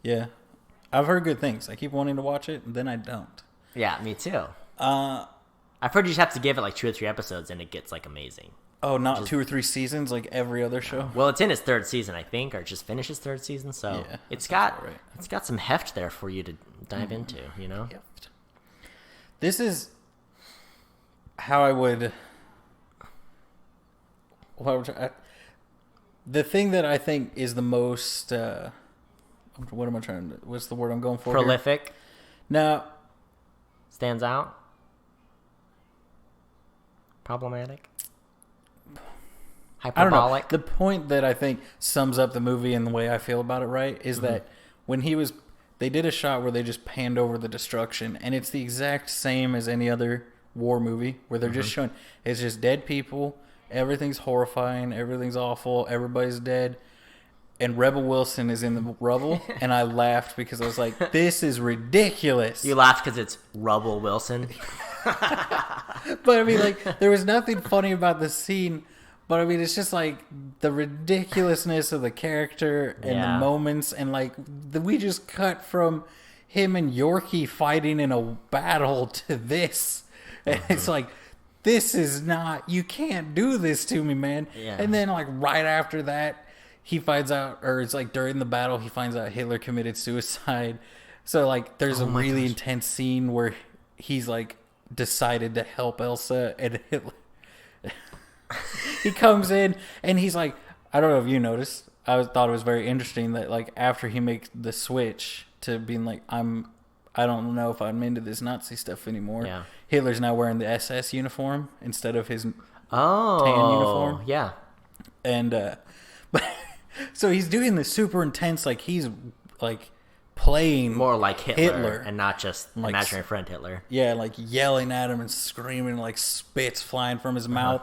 yeah, I've heard good things. I keep wanting to watch it, and then I don't. Yeah, me too. Uh, I've heard you just have to give it like 2 or 3 episodes and it gets like amazing. oh, not 2 or 3 seasons like every other show. Well, it's in its 3rd season, I think, or just finished its 3rd season. So Yeah, it's that sounds got about right. it's got some heft there for you to dive into. You know. Yep. This is how I would. The thing that I think is the most. What am I trying to? What's the word I'm going for? Prolific. No, Stands out. Problematic. I don't know. Hyperbolic. The point that I think sums up the movie and the way I feel about it, right, is that when they did a shot where they just panned over the destruction, and it's the exact same as any other war movie where they're just showing it's just dead people, everything's horrifying, everything's awful, everybody's dead, and Rebel Wilson is in the rubble, and I laughed because I was like, this is ridiculous. You laughed because it's Rubble Wilson. But I mean, like, there was nothing funny about the scene. But I mean, it's just like the ridiculousness of the character and the moments, and like we just cut from him and Yorkie fighting in a battle to this, and it's like, this is not. You can't do this to me, man. Yeah. And then like right after that, he finds out, or it's like during the battle, he finds out Hitler committed suicide. So like, there's a really intense scene where he's like decided to help Elsa, and Hitler. He comes in and he's like, I don't know if you noticed, I thought it was very interesting that like after he makes the switch to being like, I don't know if I'm into this Nazi stuff anymore. Yeah. Hitler's now wearing the SS uniform instead of his tan Oh, uniform. yeah. And but so he's doing this super intense, like he's like playing More like Hitler and not just Like, imaginary friend Hitler. yeah, like yelling at him and screaming, like spit's flying from his mouth.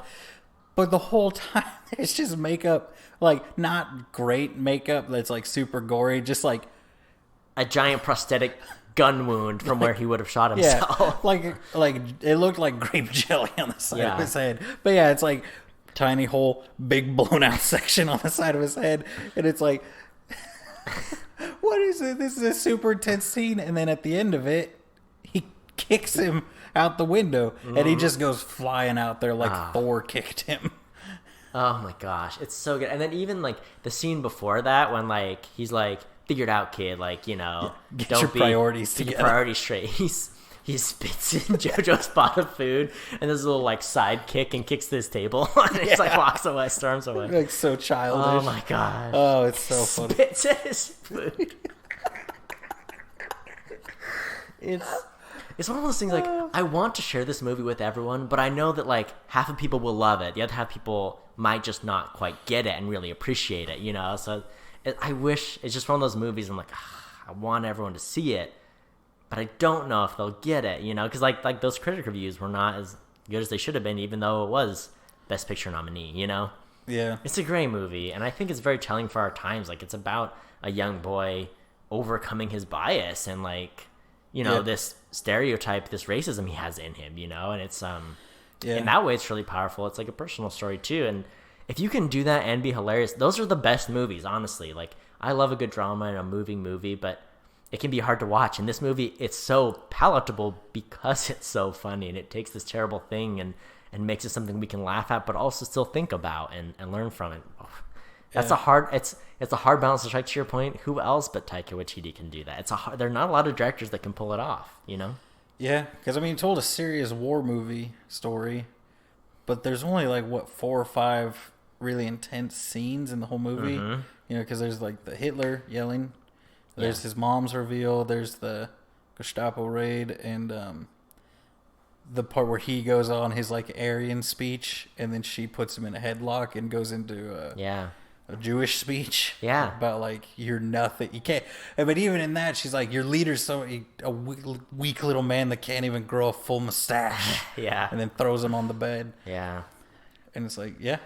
But the whole time, it's just makeup, like not great makeup that's like super gory, just like A giant prosthetic gun wound from where he would have shot yeah, himself. like it looked like grape jelly on the side Yeah. of his head. But yeah, it's like tiny hole, big blown out section on the side of his head, and it's like, what is it? This is a super intense scene, and then at the end of it, he kicks him out the window, and he just goes flying out there like Thor kicked him. Oh my gosh, it's so good. And then even like the scene before that, when like he's like, "Figured out, kid. Like, you know, Get your priorities get your together." priorities straight." He spits in JoJo's pot of food, and there's a little like side kick and kicks to his table, and he just like walks away, storms away. Like so childish. Oh my gosh! Oh, it's so funny. Spits in his food. It's one of those things like I want to share this movie with everyone, but I know that like half of people will love it, the other half of people might just not quite get it and really appreciate it, you know. So I wish it's just one of those movies. I'm like, I want everyone to see it, but I don't know if they'll get it. Because like those critic reviews were not as good as they should have been, even though it was Best Picture nominee. Yeah. It's a great movie, and I think it's very telling for our times. Like, it's about a young boy overcoming his bias and this stereotype, this racism he has in him. And it's in that way, it's really powerful. It's like a personal story too, and if you can do that and be hilarious, those are the best movies, honestly. Like, I love a good drama and a moving movie, but it can be hard to watch. In this movie, it's so palatable because it's so funny, and it takes this terrible thing and makes it something we can laugh at, but also still think about and learn from it. Oh, that's a hard balance to strike. To your point, who else but Taika Waititi can do that? There are not a lot of directors that can pull it off. Yeah, because he told a serious war movie story, but there's only 4 or 5 really intense scenes in the whole movie. Mm-hmm. Because there's the Hitler yelling, there's his mom's reveal, there's the Gestapo raid, and the part where he goes on his Aryan speech, and then she puts him in a headlock and goes into a Jewish speech. Yeah, about you're nothing. You can't. But even in that, she's like, your leader's a weak little man that can't even grow a full mustache. Yeah, and then throws him on the bed. Yeah, and it's yeah.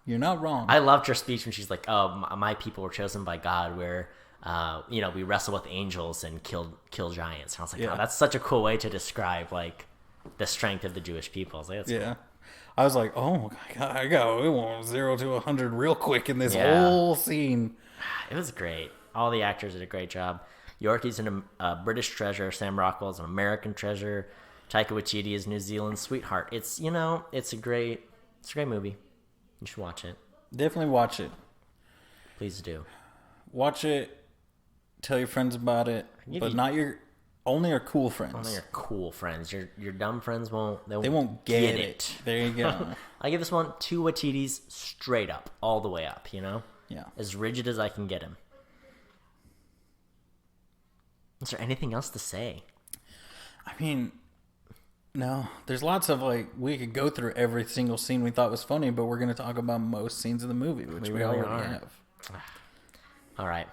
You're not wrong. I loved her speech when she's like, "Oh, my people were chosen by God, where we wrestle with angels and kill giants." And I was like, "Oh, that's such a cool way to describe the strength of the Jewish people." I was like, cool. I was like, "Oh my God, we went 0 to 100 real quick in this whole scene." It was great. All the actors did a great job. Yorkie's a British treasure. Sam Rockwell's an American treasure. Taika Waititi is New Zealand's sweetheart. It's it's a great movie. You should watch it. Definitely watch it. Please do. Watch it. Tell your friends about it, but not only our cool friends. Only your cool friends. Your dumb friends won't. They won't get it. There you go. I give this one 2 Waititis straight up, all the way up. Yeah. As rigid as I can get him. Is there anything else to say? No, there's lots of we could go through every single scene we thought was funny, but we're going to talk about most scenes of the movie, which we really already have. All right.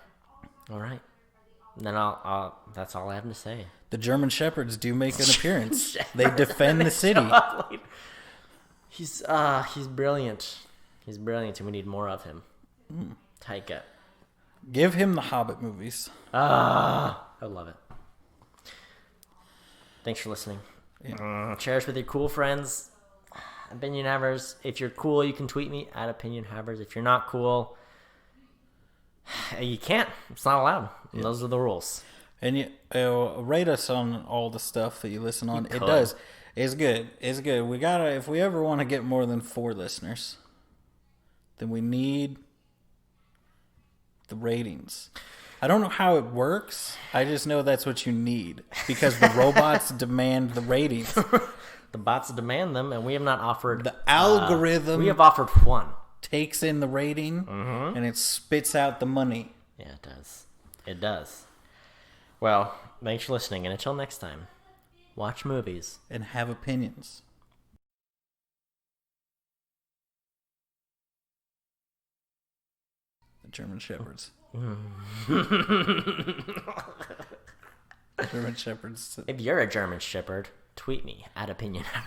Then I'll that's all I have to say. The German Shepherds do make an appearance. They defend the city. He's brilliant. He's brilliant, and we need more of him. Taika. Give him the Hobbit movies. I love it. Thanks for listening. Yeah. Share us with your cool friends. Opinion Havers. If you're cool, you can tweet me at Opinion Havers. If you're not cool, you can't. It's not allowed. Yeah. Those are the rules. And you rate us on all the stuff that you listen on. It does. It's good. It's good. We gotta. If we ever want to get more than 4 listeners, then we need the ratings. I don't know how it works. I just know that's what you need because the robots demand the ratings. The bots demand them, and we have not offered... The algorithm... we have offered 1. Takes in the rating, and it spits out the money. Yeah, it does. It does. Well, thanks for listening, and until next time, watch movies. And have opinions. The German Shepherds. German Shepherds. If you're a German Shepherd, tweet me at Opinion Hour.